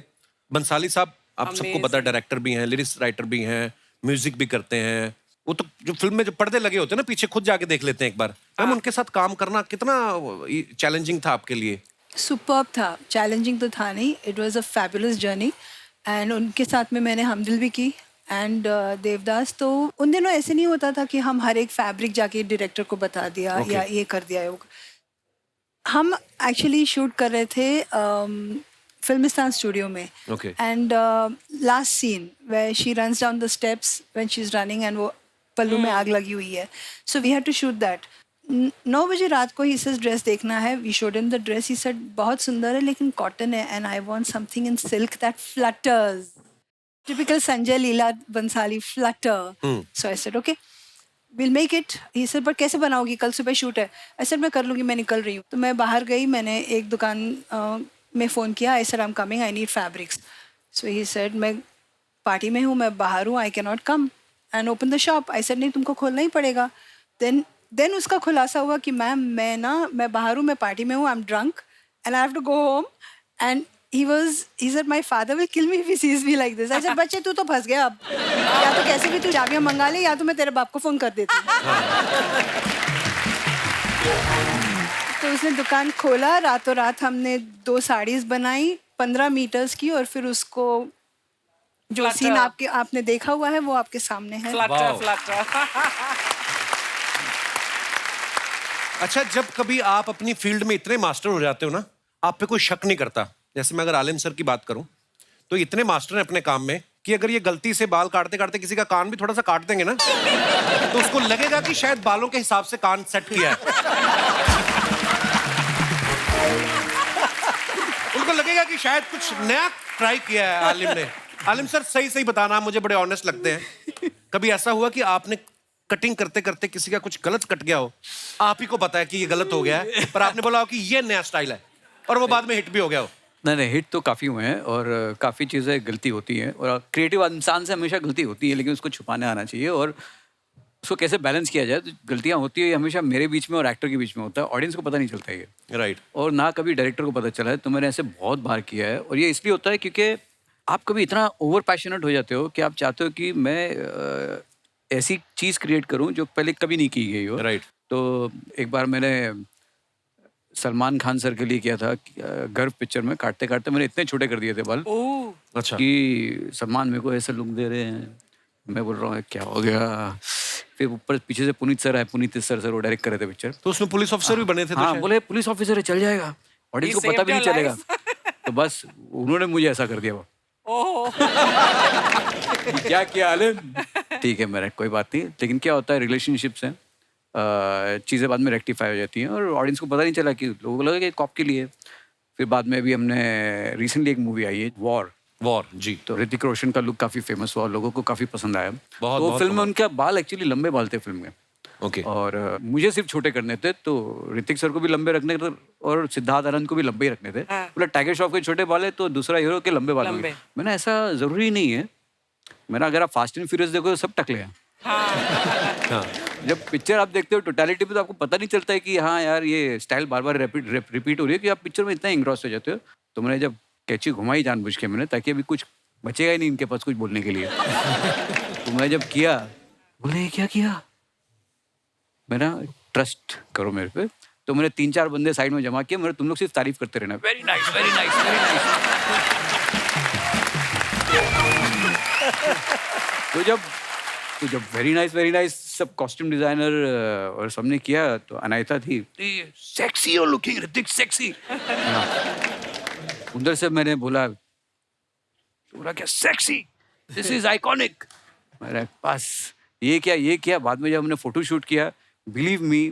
बंसाली साहब, आप सबको पता है, डायरेक्टर भी हैं, लिरिक्स राइटर भी हैं, म्यूजिक भी करते हैं। वो तो जो फिल्म में जो पर्दे लगे होते हैं ना, पीछे खुद जाके देख लेते हैं एक बार। मैम, उनके साथ काम करना कितना चैलेंजिंग था आपके लिए? सुपर्ब था, चैलेंजिंग तो था नहीं, it was a fabulous journey. And उनके साथ में मैंने हमदिल भी की, एंड देवदास। तो उन दिनों ऐसे नहीं होता था कि हम हर एक फैब्रिक जाके डायरेक्टर को बता दिया या ये कर दिया। हम एक्चुअली शूट कर रहे थे फिल्मिस्तान स्टूडियो में, and last scene where she runs down the steps when she is running, and वो पल्लू में आग लगी हुई है, so we had to shoot that. 9 बजे रात को ही सेड ड्रेस देखना है. We showed him the dress. He said बहुत सुंदर है लेकिन कॉटन है and I want something in silk that flutters. Typical Sanjay Leela Bhansali flutter. So I said okay will make it. He said पर कैसे बनाओगी, कल सुबह शूट है. आई सेड मैं कर लूँगी, मैं निकल रही हूँ. तो मैं बाहर गई, मैंने एक दुकान में फ़ोन किया. I said I am coming, I need fabrics. So he said मैं पार्टी में हूँ, मैं बाहर हूँ, I can not come and open the shop. I said नहीं, तुमको खोलना ही पड़ेगा. देन उसका खुलासा हुआ कि मैम मैं बाहर हूँ, मैं पार्टी में हूँ, I am drunk and I have to go home. And he said my father will kill me if he sees me like this. I said बच्चे तू तो फंस गया अब. या तो कैसे भी तू चाबियां मंगा ले या तो मैं तेरे बाप को फोन कर देती हूँ. तो उसने दुकान खोला. रातों रात हमने 2 साड़ीज बनाई 15 मीटर्स की और फिर उसको जो सीन आपने देखा हुआ है वो आपके सामने है. फ्लटर. अच्छा, जब कभी आप अपनी फील्ड में इतने मास्टर हो जाते हो ना, आप पे कोई शक नहीं करता. जैसे मैं अगर आलिम सर की बात करूं तो इतने मास्टर हैं अपने काम में कि अगर ये गलती से बाल काटते काटते किसी का कान भी थोड़ा सा काट देंगे ना तो उसको लगेगा कि शायद बालों के हिसाब से कान सेट किया है. उनको लगेगा कि शायद कुछ नया ट्राई किया है आलिम ने. आलिम सर सही बताना, मुझे बड़े ऑनेस्ट लगते हैं. कभी ऐसा हुआ कि आपने कटिंग करते करते किसी का कुछ गलत कट गया हो, आप ही को पता है कि ये गलत हो गया है, पर आपने बोला हो कि ये नया स्टाइल है और वो बाद में हिट भी हो गया हो? नहीं, हिट तो काफ़ी हुए हैं और काफ़ी चीज़ें गलती होती हैं और क्रिएटिव इंसान से हमेशा गलती होती है, लेकिन उसको छुपाने आना चाहिए और उसको कैसे बैलेंस किया जाए. तो गलतियाँ होती है हमेशा मेरे बीच में और एक्टर के बीच में होता है. ऑडियंस को पता नहीं चलता है ये. राइट. और ना कभी डायरेक्टर को पता चला है. तो मैंने ऐसे बहुत बार किया है और ये इसलिए होता है क्योंकि आप कभी इतना ओवर पैशनेट हो जाते हो कि आप चाहते हो कि मैं ऐसी चीज़ क्रिएट करूं जो पहले कभी नहीं की गई हो. राइट. तो एक बार मैंने सलमान खान सर के लिए किया था. गर्व पिक्चर में काटते काटते मैंने इतने छोटे कर दिए थे बाल अच्छा कि सलमान मेरे को ऐसे लुक दे रहे हैं. मैं बोल रहा हूँ क्या हो गया. फिर ऊपर पीछे से पुनीत सर आए. पुनीत सर वो डायरेक्ट कर रहे थे पिक्चर. तो उसमें पुलिस ऑफिसर भी बने थे. तो हाँ, शायद बोले पुलिस ऑफिसर है, चल जाएगा, ऑडियंस को पता भी नहीं चलेगा. तो बस उन्होंने मुझे ऐसा कर दिया. वो क्या किया आलिम. ठीक है मेरा कोई बात नहीं. लेकिन क्या होता है रिलेशनशिप्स हैं, चीज़ें बाद में रेक्टिफाई हो जाती हैं और ऑडियंस को पता नहीं चला कि लोगों को लगा कि कॉप के लिए. फिर बाद में अभी हमने रिसेंटली एक मूवी आई है वॉर जी. तो ऋतिक रोशन का लुक काफ़ी फेमस हुआ, लोगों को काफ़ी पसंद आया. बहुत तो फिल्म में उनके बाल एक्चुअली लंबे बाल थे फिल्म में. ओके. और मुझे सिर्फ छोटे करने थे तो ऋतिक सर को भी लंबे रखने थे और सिद्धार्थ आनंद को भी लंबे ही रखने थे. बोला टाइगर श्रॉफ के छोटे बाल है तो दूसरा हीरो के लंबे बाल होंगे. मैंने ऐसा ज़रूरी नहीं है. मैंने अगर आप फास्ट एंड फ्यूरियस देखो तो सब टकले हैं. हाँ. जब पिक्चर आप देखते हो टोटलिटी में तो आपको पता नहीं चलता है कि हाँ यार ये स्टाइल बार बार रिपीट हो रही है कि आप पिक्चर में इतना इंग्रॉस हो जाते हो. तो मैंने जब कैची घुमाई जानबूझ के मैंने, ताकि अभी कुछ बचेगा ही नहीं इनके पास कुछ बोलने के लिए. तो मैं जब किया, बोले क्या किया. मेरा ट्रस्ट करो मेरे पे. तो मैंने 3-4 बंदे साइड में जमा किए. मैंने तुम लोग सिर्फ तारीफ करते रहना. Very nice very nice very nice. तो जब वेरी नाइस सब कॉस्ट्यूम डिजाइनर और सबने किया तो अनायता थी, सेक्सी और लुकिंग ऋतिक सेक्सी. उधर से मैंने बोला क्या सेक्सी, दिस इज आइकॉनिक. मेरे पास ये क्या. बाद में जब हमने फोटो शूट किया, बिलीव मी,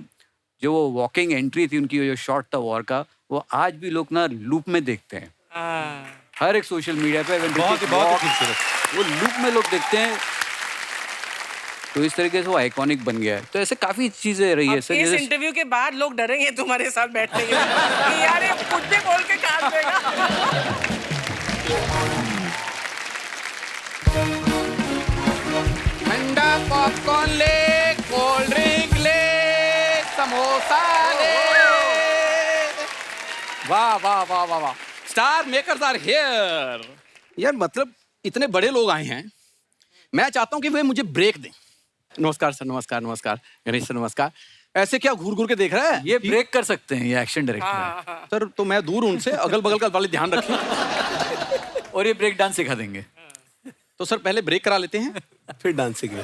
जो वो वॉकिंग एंट्री थी उनकी, जो शॉट था वॉर का, वो आज भी लोग ना लूप में देखते हैं. हर एक सोशल मीडिया पे बहुत ही खूबसूरत. वो लूप में लोग देखते हैं. तो इस तरीके से वो आइकॉनिक बन गया है. तो ऐसे काफी चीजें रही है. इस इंटरव्यू के बाद लोग डरेंगे तुम्हारे साथ बैठने के लिए कि यार ये कुछ भी बोल के काट देगा. ठंडा पॉपकॉर्न ले, कोल्ड ड्रिंक ले, समोसा ले. वाह वाह वाह वाह वाह. Star makers are here. यार मतलब इतने बड़े लोग आए हैं, मैं चाहता हूं कि वे मुझे ब्रेक दें. नमस्कार सर. नमस्कार गणेश सर. नमस्कार. ऐसे क्या घूर घूर के देख रहा है. ये ब्रेक कर सकते हैं, ये एक्शन डायरेक्टर है. सर तो मैं दूर उनसे, अगल बगल का वाले ध्यान रखें. और ये ब्रेक डांस सिखा देंगे. तो सर पहले ब्रेक करा लेते हैं, फिर डांसिंग में.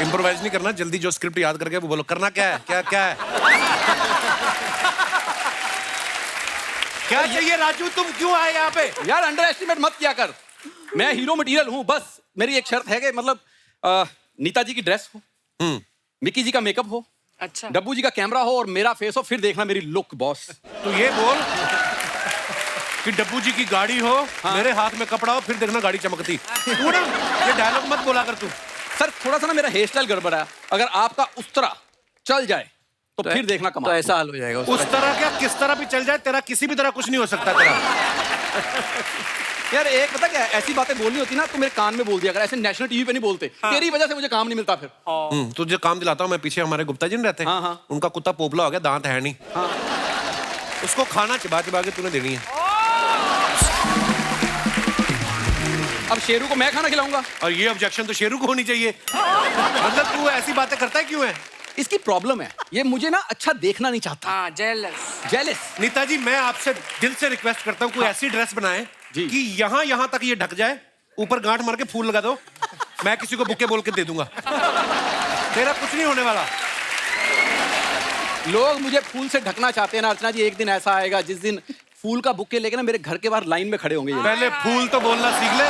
इम्प्रोवाइज नहीं करना. जल्दी जो स्क्रिप्ट याद करके वो बोलो. करना क्या है. क्या चाहिए राजू, तुम क्यों आए यहाँ पे. यार अंडर एस्टिमेट मत किया कर. मैं हीरो मटेरियल हूँ. बस मेरी एक शर्त है कि मतलब नीताजी की ड्रेस हो, मिक्की जी का मेकअप हो, अच्छा डब्बू जी का कैमरा हो और मेरा फेस हो, फिर देखना मेरी लुक बॉस। तो ये बोल कि डब्बू जी की गाड़ी हो, मेरे हाथ में कपड़ा हो, फिर देखना गाड़ी चमकती। तू ना ये डायलॉग मत बोला कर तू। सर थोड़ा सा ना मेरा हेयर स्टाइल गड़बड़ है, अगर आपका उस तरह चल जाए तो फिर देखना तो कमाल। ऐसा हाल हो जाएगा उस तरह क्या, किस तरह भी चल जाए, तेरा किसी भी तरह कुछ नहीं हो सकता तेरा। यार एक पता क्या है, ऐसी बातें बोलनी होती ना तो मेरे कान में बोल दिया अगर, ऐसे नेशनल टीवी पे नहीं बोलते। तेरी वजह से मुझे काम नहीं मिलता फिर। तुझे काम दिलाता हूँ मैं, पीछे हमारे गुप्ता जी नहीं रहते, हाँ, हाँ। उनका कुत्ता पोपला हो गया, दांत है नहीं, उसको खाना चिबा चिबा के तूने देनी है। अब शेरू को मैं खाना खिलाऊंगा? और ये ऑब्जेक्शन तो शेरू को होनी चाहिए। मतलब तू ऐसी बातें करता है क्यों है? इसकी प्रॉब्लम है, ये मुझे ना अच्छा देखना नहीं चाहता। हाँ जेलस। नीता जी मैं आपसे दिल से रिक्वेस्ट करता हूँ, कोई ऐसी ड्रेस बनाए कि यहाँ यहाँ तक ये ढक जाए, ऊपर गांठ मार के फूल लगा दो, मैं किसी को बुके बोल के दे दूंगा, तेरा कुछ नहीं होने वाला। लोग मुझे फूल से ढकना चाहते हैं ना अर्चना जी, एक दिन ऐसा आएगा जिस दिन फूल का बुके लेके ना मेरे घर के बाहर लाइन में खड़े होंगे ये। पहले फूल तो बोलना सीख ले।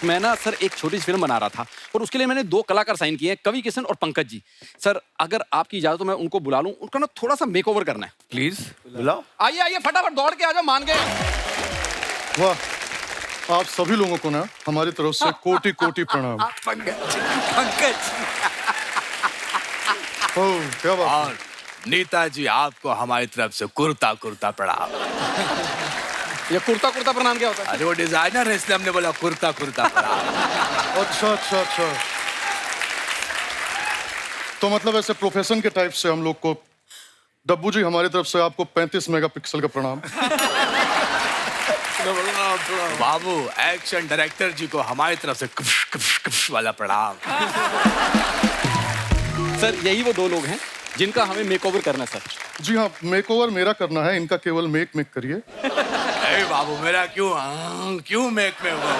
मैं ना सर एक छोटी सी फिल्म बना रहा था और उसके लिए मैंने 2 कलाकार साइन किए हैं, कवि किशन और पंकज जी। सर अगर आपकी इजाजत तो मैं उनको बुला लूं, उनका ना थोड़ा सा मेकओवर करना है। प्लीज बुलाओ। आइए आइए फटाफट दौड़ के आ जाओ, मान गए। वाह, आप सभी लोगों को ना हमारी तरफ से कोटि कोटि प्रणाम। पंकज ओह क्या बात। और नीता जी आपको हमारी तरफ से कुर्ता कुर्ता प्रणाम। ये कुर्ता कुर्ता प्रणाम क्या होता है? अरे वो डिजाइनर है इसलिए हमने बोला कुर्ता कुर्ता प्रणाम। अच्छा अच्छा अच्छा, तो मतलब ऐसे प्रोफेशन के टाइप से हम लोग को, डब्बू जी हमारी तरफ से आपको 35 मेगापिक्सल का प्रणाम। बाबू एक्शन डायरेक्टर जी को हमारी तरफ से कुश कुश कुश वाला प्रणाम। सर यही वो 2 लोग हैं जिनका हमें मेकओवर करना है सर। जी हाँ, मेकओवर मेरा करना है, इनका केवल मेक करिए। अरे बाबू मेरा क्यों मेक में हुआ?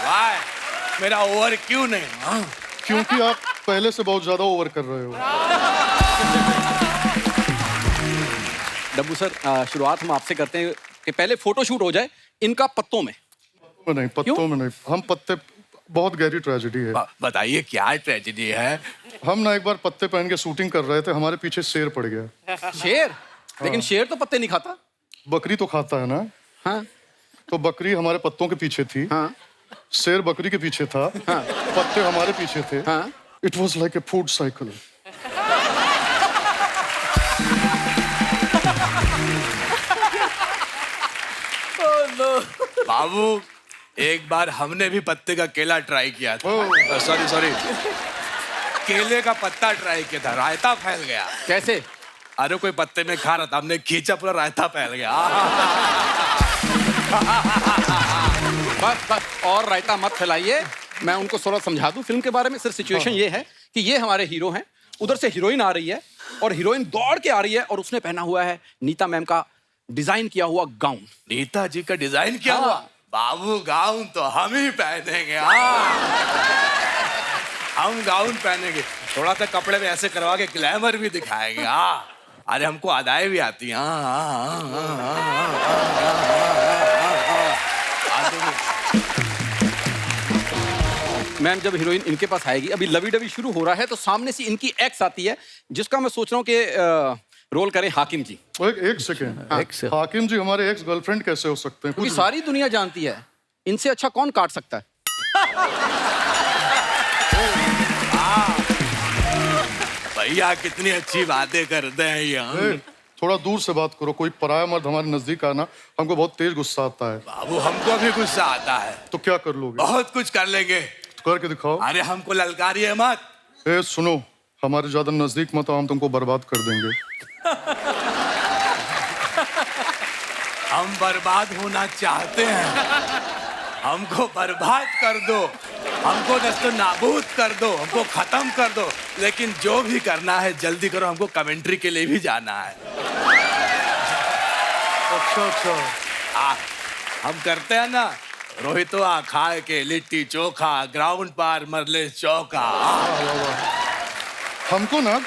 वाह मेरा ओवर क्यों नहीं? क्योंकि आप पहले से बहुत ज्यादा ओवर कर रहे हो। डब्बू सर शुरुआत हम आपसे करते हैं कि पहले फोटो शूट हो जाए इनका पत्तों में। नहीं, पत्तों में नहीं, हम पत्ते, बहुत गहरी ट्रेजेडी है। बताइए क्या ट्रेजेडी है? हम ना एक बार पत्ते पहन के शूटिंग कर रहे थे, हमारे पीछे शेर पड़ गया। शेर? लेकिन शेर तो पत्ते नहीं खाता। बकरी तो खाता है ना। हाँ। तो बकरी हमारे पत्तों के पीछे थी, हाँ। शेर बकरी के पीछे था, हाँ। पत्ते हमारे पीछे थे। हाँ। It was like a food cycle. बाबू एक बार हमने भी पत्ते का केला ट्राई किया था। सॉरी केले का पत्ता ट्राई किया था, रायता फैल गया। कैसे? अरे कोई पत्ते में खा रहा था, हमने खींचा पूरा रायता फैल गया। बस और रायता मत फैलाइए, मैं उनको थोड़ा समझा दूं फिल्म के बारे में। सर सिचुएशन ये है कि ये हमारे हीरो हैं, उधर से हीरोइन आ रही है और हीरोइन दौड़ के आ रही है और उसने पहना हुआ है नीता मैम का डिजाइन किया हुआ गाउन। नीता जी का डिजाइन किया हुआ? बाबू गाउन तो हम ही पहनेंगे। हम गाउन पहनेंगे, थोड़ा सा कपड़े में ऐसे करवा के ग्लैमर भी दिखाएंगे। अरे हमको अदाएं भी आती हैं। मैम जब हीरोइन इनके पास आएगी, अभी लवी डवी शुरू हो रहा है तो सामने से इनकी एक्स आती है जिसका मैं सोच रहा हूँ कि रोल करें हाकिम जी। एक सेकेंड, हाकिम जी हमारे एक्स गर्लफ्रेंड कैसे हो सकते हैं? क्योंकि सारी दुनिया जानती है इनसे अच्छा कौन काट सकता है। भैया कितनी अच्छी बातें करते हैं ये। थोड़ा दूर से बात करो, कोई पराया मर्द हमारे नजदीक आना, हमको बहुत तेज गुस्सा आता है। बाबू हमको भी गुस्सा आता है। तो क्या कर लोगे? बहुत कुछ कर लेंगे। तो करके दिखाओ। अरे हमको ललकारिए मत। सुनो, हमारे ज्यादा नजदीक मत आओ, हम तुमको बर्बाद कर देंगे। हम बर्बाद होना चाहते हैं, हमको बर्बाद कर दो, हमको दस्तो नाबूद कर दो, हमको खत्म कर दो, लेकिन जो भी करना है जल्दी करो, हमको कमेंट्री के लिए भी जाना है। अच्छा हम करते हैं ना, रोहितवा खाए के लिट्टी चोखा, ग्राउंड पार मरले चौका। हमको ना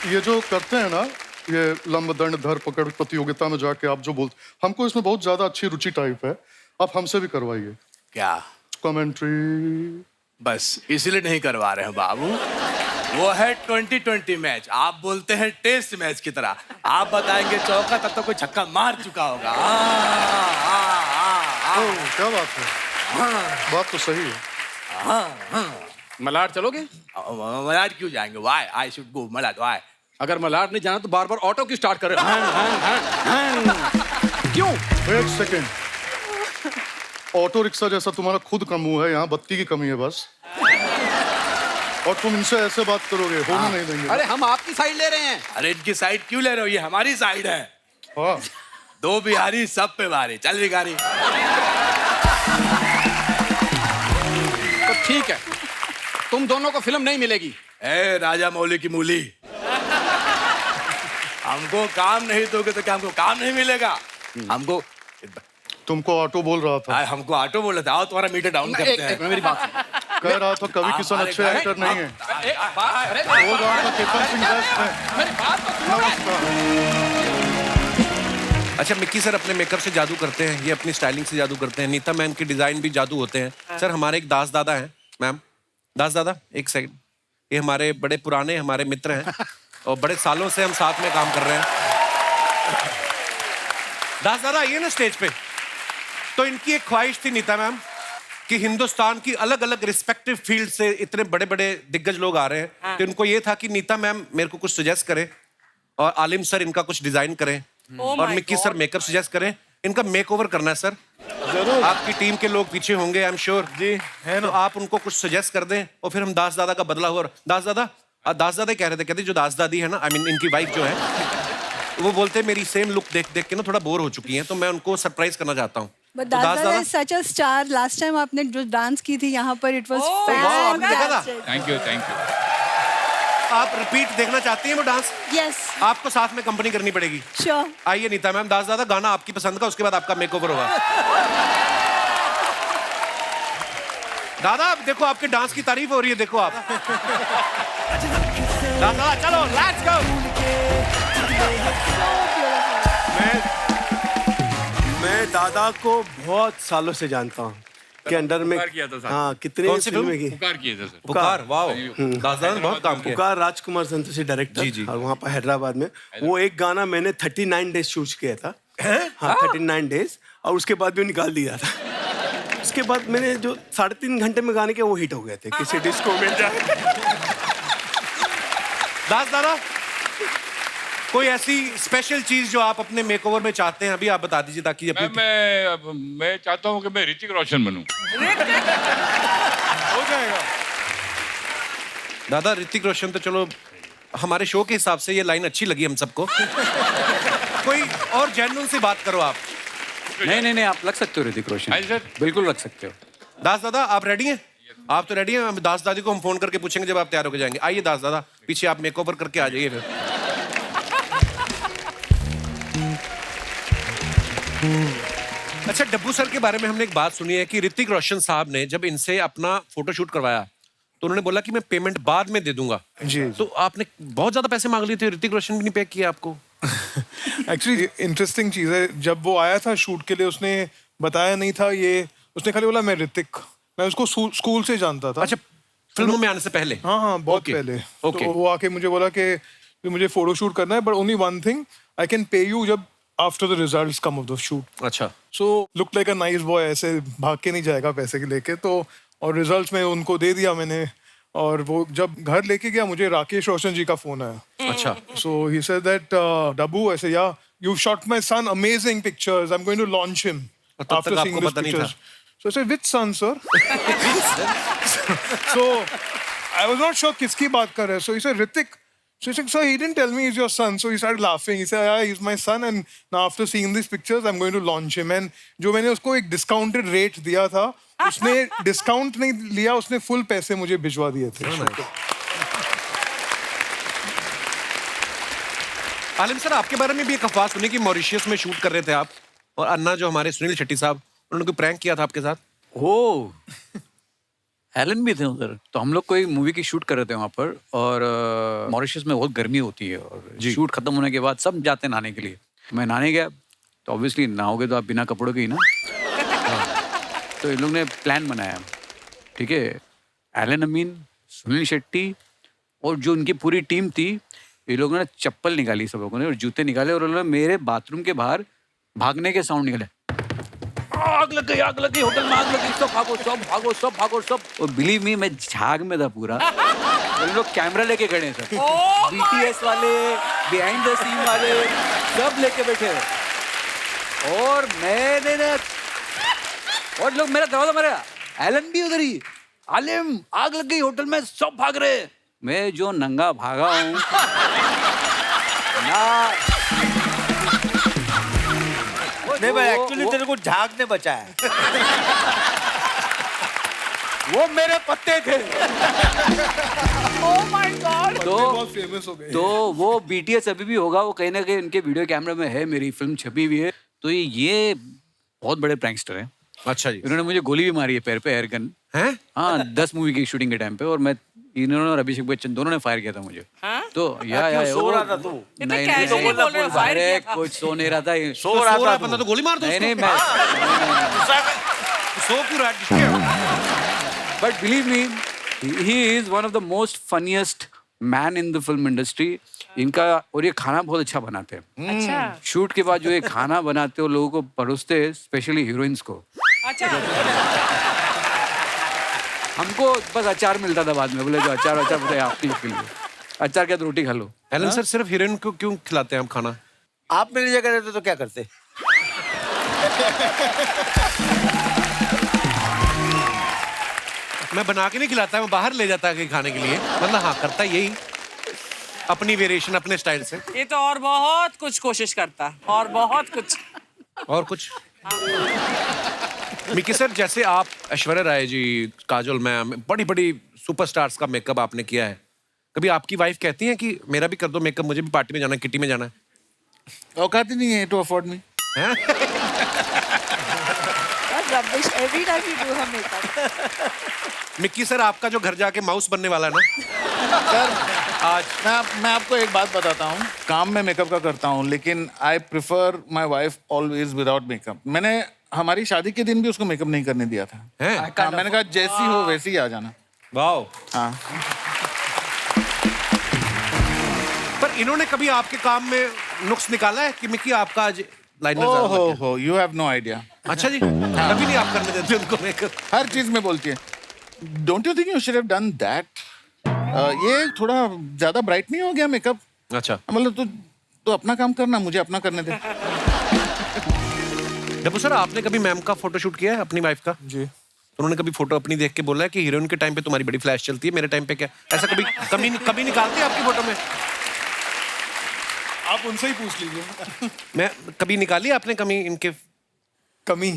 ये जो करते हैं ना, ये लंब दंड धर पकड़ प्रतियोगिता में जाके आप जो बोलते, हमको इसमें बहुत ज्यादा अच्छी रुचि टाइप है, आप हमसे भी करवाइए। क्या कमेंट्री? बस इसीलिए नहीं करवा रहे हैं बाबू, वो है 2020 मैच, आप बोलते हैं टेस्ट मैच की तरह। आप बताएंगे चौका, तब तो कोई छक्का मार चुका होगा। ओह, क्या बात है, बात तो सही है। मलाड चलोगे? मलाड क्यों जाएंगे? Why I should go Malad, why? अगर मलाड नहीं जाना तो बार बार ऑटो क्यों स्टार्ट कर रहे क्यों? एक सेकेंड, ऑटो रिक्शा जैसा तुम्हारा खुद का मुंह है, यहाँ बत्ती की कमी है बस। और तुम इनसे ऐसे बात करोगे, होने नहीं देंगे। अरे हम आपकी साइड ले रहे हैं। अरे इनकी साइड क्यों ले रहे हो? ये हमारी साइड है। हाँ, 2 बिहारी सब पे भारी। चल भिखारी। तो ठीक है, तुम दोनों को फिल्म नहीं मिलेगी। ए राजा मौली की मूली, हमको काम नहीं दोगे तो क्या हमको काम नहीं मिलेगा? हमको तुमको ऑटो बोल रहा था। हमको ऑटो बोल रहा था। आओ तुम्हारा मीटर डाउन करते हैं। मेरी बात सुनो। कह रहा था कवि किशन अच्छे एक्टर नहीं है, अरे बोल रहा था केतन सिंह बेस्ट है। मेरी बात तो सुनो। अच्छा, मिक्की सर अपने मेकअप से जादू करते हैं, ये अपनी स्टाइलिंग से जादू करते हैं। नीता मैम की डिजाइन भी जादू होते हैं। सर हमारे एक दास दादा हैं मैम, दास दादा एक सेकंड, ये हमारे बड़े पुराने हमारे मित्र हैं और बड़े सालों से हम साथ में काम कर रहे हैं। दास दादा आइए ना स्टेज पे। तो इनकी एक ख्वाहिश थी नीता मैम कि हिंदुस्तान की अलग अलग रिस्पेक्टिव फील्ड से इतने बड़े बड़े दिग्गज लोग आ रहे हैं, तो इनको ये था कि नीता मैम मेरे को कुछ सजेस्ट करें और आलिम सर इनका कुछ डिजाइन करें और मिक्की सर मेकअप सजेस्ट करें। इनका मेकओवर करना है सर। जरूर, आपकी टीम के लोग पीछे होंगे आई एम श्योर जी, है ना? तो आप उनको कुछ सजेस्ट कर दें और फिर हम दास दादा का बदला हुआ। दास दादा कह रहे थे, कहते जो दास दादी है ना, आई मीन इनकी वाइफ जो है, वो बोलते मेरी सेम लुक देख देख के ना थोड़ा बोर हो चुकी हैं, तो मैं उनको सरप्राइज करना चाहता हूँ। But Daza is such a star. Last time आपने जो डांस की थी यहाँ पर, it was fantastic. Thank you thank you. आप रिपीट देखना चाहती हैं वो डांस? Yes. आपको साथ में कंपनी करनी पड़ेगी। Sure. आइए नीता मैम, दास दादा गाना आपकी पसंद का, उसके बाद आपका मेकओवर होगा। दादा आप देखो, आपके डांस की तारीफ हो रही है, देखो आप। दादा चलो लेट्स गो। मैं दादा को बहुत सालों से जानता हूँ के अंडर में। किया था साहब। हाँ, कितने कौन सी फिल्में की। पुकार किए थे सर। पुकार, वाओ, दास दादा ने बहुत काम किया। पुकार राजकुमार संतोषी डायरेक्टर। जी, जी। और वहाँ पर हैदराबाद में वो एक गाना मैंने 39 डेज शूट किया था। हाँ, 39 डेज, और उसके बाद भी निकाल दिया था। उसके बाद मैंने जो 3.5 घंटे में गाने के वो हिट हो गए थे, किसी डिस्को में जाए। दास दादा कोई ऐसी स्पेशल चीज जो आप अपने मेकओवर में चाहते हैं, अभी आप बता दीजिए ताकि अपनी... मैं चाहता हूँ कि मैं ऋतिक रोशन बनूं। हो जाएगा। दादा ऋतिक रोशन तो चलो, हमारे शो के हिसाब से ये लाइन अच्छी लगी हम सबको। कोई और जेन्युइन सी बात करो आप। नहीं, आप लग सकते हो ऋतिक रोशन, बिल्कुल लग सकते हो। दास दादा आप रेडी हैं? आप तो रेडी हैं। दास दादी को हम फोन करके पूछेंगे जब आप तैयार होकर जाएंगे। आइए दास दादा, पीछे आप मेकओवर करके आ जाइए फिर। अच्छा, डब्बू सर के बारे में हमने एक बात सुनी है कि ऋतिक रोशन साहब ने जब इनसे अपना फोटोशूट करवाया तो उन्होंने बोला कि मैं पेमेंट बाद में दे दूंगा। जी। तो आपने बहुत ज्यादा पैसे मांग लिए थे, ऋतिक रोशन भी नहीं पे किया आपको? एक्चुअली इंटरेस्टिंग चीज है, जब वो आया था शूट के लिए उसने बताया नहीं था ये, उसने खाली बोला मैं ऋतिक। मैं उसको स्कूल से जानता था। अच्छा, फिल्मों में आने से पहले? हाँ, बहुत पहले। तो वो आके मुझे बोला कि मुझे फोटोशूट करना है, but only one thing, I can pay you जब after the results come of the shoot. अच्छा। So look like a nice boy, ऐसे भाग के नहीं जाएगा पैसे के लेके। तो और रिजल्ट्स में उनको दे दिया मैंने, और वो जब घर लेके गया मुझे राकेश रोशन जी का फोन आया। अच्छा। सो ही सेड दैट डब्बू ऐसे, yeah you shot my son amazing pictures, I am going to launch him after seeing this pictures. So I said which son sir? So I was not sure किसकी बात कर रहे हैं। So he said Hrithik. So he said, sir, he didn't tell me he's your son. So he started laughing. He said, yeah, he's my son. And now after seeing these pictures, I'm going to launch him. And जो मैंने उसको एक discounted rate दिया था, उसने discount नहीं लिया, उसने full पैसे मुझे भिजवा दिए थे। आलिम सर, आपके बारे में भी एक अफवाह सुनी कि मॉरिशियस में शूट कर रहे थे आप, और अन्ना जो हमारे सुनील शेट्टी साहब, उन्होंने कोई प्रैंक किया था आपके साथ? ओह, एलन भी थे उधर। तो हम लोग कोई मूवी की शूट कर रहे थे वहाँ पर, और मॉरिशस में बहुत गर्मी होती है, और शूट खत्म होने के बाद सब जाते हैं नहाने के लिए। मैं नहाने गया, तो ऑब्वियसली नहाओगे तो आप बिना कपड़ों के ही ना। तो इन लोग ने प्लान बनाया, ठीक है, एलन अमीन, सुनील शेट्टी, और जो उनकी पूरी टीम थी, ये लोगों ने चप्पल निकाली सब लोगों ने और जूते निकाले और उन्होंने मेरे बाथरूम के बाहर भागने के साउंड निकले, आग लग गई, होटल में आग लग गई, सब भागो सब। और बिलीव मी, मैं झाग में था पूरा। उन लोग कैमरा लेके खड़े हैं सब, BTS वाले, बिहाइंड द सीन वाले, सब लेके बैठे हैं। और मैंने ना, और लोग मेरा दरवाजा मारा, एलन भी उधर ही, आलिम आग लग गई होटल में, सब भाग रहे। मैं जो नंगा भागा हूँ ना, नहीं भाई, एक्चुअली तेरे को झाग ने बचाया। वो मेरे पत्ते थे। Oh my God! बहुत फेमस हो गए। तो वो BTS अभी भी होगा, वो कहीं ना कहीं उनके वीडियो कैमरा में है, मेरी फिल्म छपी हुई है। तो ये बहुत बड़े प्रैंकस्टर हैं। अच्छा जी। इन्होंने मुझे गोली भी मारी है पैर पे, एयर गन है। हाँ, 10 मूवी की शूटिंग के टाइम पे, और मैं, इन्होंने और अभिषेक बच्चन दोनों ने फायर किया था मुझे। तो या सो रहा था तू? नहीं, casually बोल रहे हो, fire अरे किया था। कुछ सो नहीं रहा था। सो रहा था बंदा तो गोली मार दो नहीं, उसको। मैं सो क्यों रहा है? But believe me, he is one of the most funniest man in the film industry. इनका, और ये खाना बहुत अच्छा बनाते हैं। अच्छा। शूट के बाद जो ये खाना बनाते हो, लोगों को परोसते हैं, स्पेशली हीरोइंस को। अच्छा। हमको बस अचार मिलता था बाद में, बोले जो अचार बताए आप लोग के लिए, अचार के साथ रोटी खा लो। एलन सर, सिर्फ हीरोइन को क्यों खिलाते हैं हम खाना? आप मेरी जगह रहते तो क्या करते? मैं बना के नहीं खिलाता, मैं बाहर ले जाता है खाने के लिए। मतलब हाँ, करता यही, अपनी वेरिएशन अपने स्टाइल से। ये तो और बहुत कुछ कोशिश करता, और बहुत कुछ। और कुछ मिकी सर, जैसे आप ऐश्वर्या राय जी, काजोल मैम, बड़ी बड़ी सुपरस्टार्स का मेकअप आपने किया है, कभी आपकी वाइफ कहती है कि मेरा भी कर दो मेकअप, मुझे भी पार्टी में जाना है, किटी में जाना है? औकात ही नहीं है to afford me. Every time you do her makeup. Mickey sir, आपका जो घर जाके माउस बनने वाला है ना सर, आज मैं आपको एक बात बताता हूँ, काम में मेकअप का करता हूँ, लेकिन I prefer my wife always without makeup. मैंने हमारी शादी के दिन भी उसको मेकअप नहीं करने दिया था। हाँ, मैंने कहा जैसी हो वैसी ही आ जाना। वाओ। हाँ। पर इन्होंने कभी आपके काम में नुक्स निकाला है कि मिक्की आपका आज लाइनर ज्यादा लग गया? हो, यू हैव नो आइडिया। अच्छा जी, कभी नहीं आप करने देते उनको मेकअप? हर चीज में बोलती है, don't you think you should have done that? ये थोड़ा ज्यादा ब्राइट नहीं हो गया मेकअप? अच्छा, मतलब तू अपना काम करना, मुझे अपना करने दे। डब्बू सर, आपने कभी मैम का फोटोशूट किया है अपनी वाइफ का? जी। तो उन्होंने कभी फोटो अपनी देख के बोला है कि हीरोइन के टाइम पे तुम्हारी बड़ी फ्लैश चलती है, मेरे टाइम पे क्या? ऐसा कभी निकालती है आपकी फोटो में? आप उनसे ही पूछ लीजिए। मैं कभी निकाली आपने कमी इनके? कमी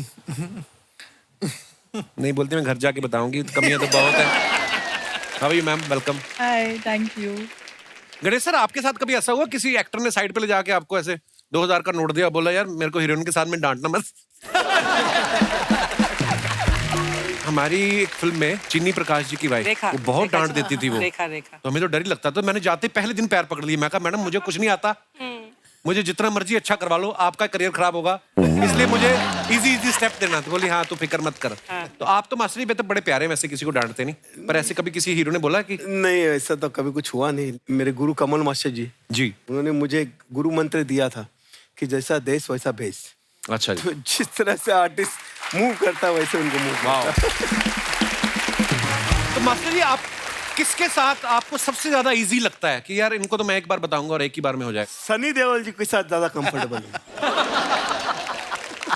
नहीं बोलती, मैं घर जाके बताऊंगी, कमियां तो बहुत है। How are you ma'am? Welcome. Hi, thank you. Ganesh sir, आपके साथ कभी ऐसा हुआ किसी एक्टर ने साइड पे ले जाके आपको ऐसे 2000 का नोट दिया, बोला यार मेरे को हीरोइन के साथ में डांटना मत? हमारी एक फिल्म में चिन्नी प्रकाश जी की वाइफ, वो बहुत डांट देती थी वो, तो हमें तो डर ही लगता था। मैंने जाते पहले दिन पैर पकड़ लिए, मैं कहा मैडम मुझे कुछ नहीं आता, मुझे जितना मर्जी अच्छा करवा लो, आपका करियर खराब होगा, इसलिए मुझे इजी स्टेप देना। तो बोली हाँ तू फिक्र मत कर। तो आप तो मास्टर जी तो बड़े प्यारे, वैसे किसी को डांटते नहीं, पर ऐसे कभी किसी हीरो ने बोला कि? नहीं, ऐसा तो कभी कुछ हुआ नहीं। मेरे गुरु कमल मास्टर जी, उन्होंने मुझे गुरु मंत्र दिया था कि जैसा देश वैसा भेष। अच्छा जी। तो जिस तरह से आर्टिस्ट मूव करता है वैसे उनको मूव करता। तो मास्टर जी, आप किसके साथ आपको सबसे ज्यादा इजी लगता है कि यार इनको तो मैं एक बार बताऊंगा और एक ही बार में हो जाए? सनी देओल जी के साथ ज्यादा कंफर्टेबल हूँ।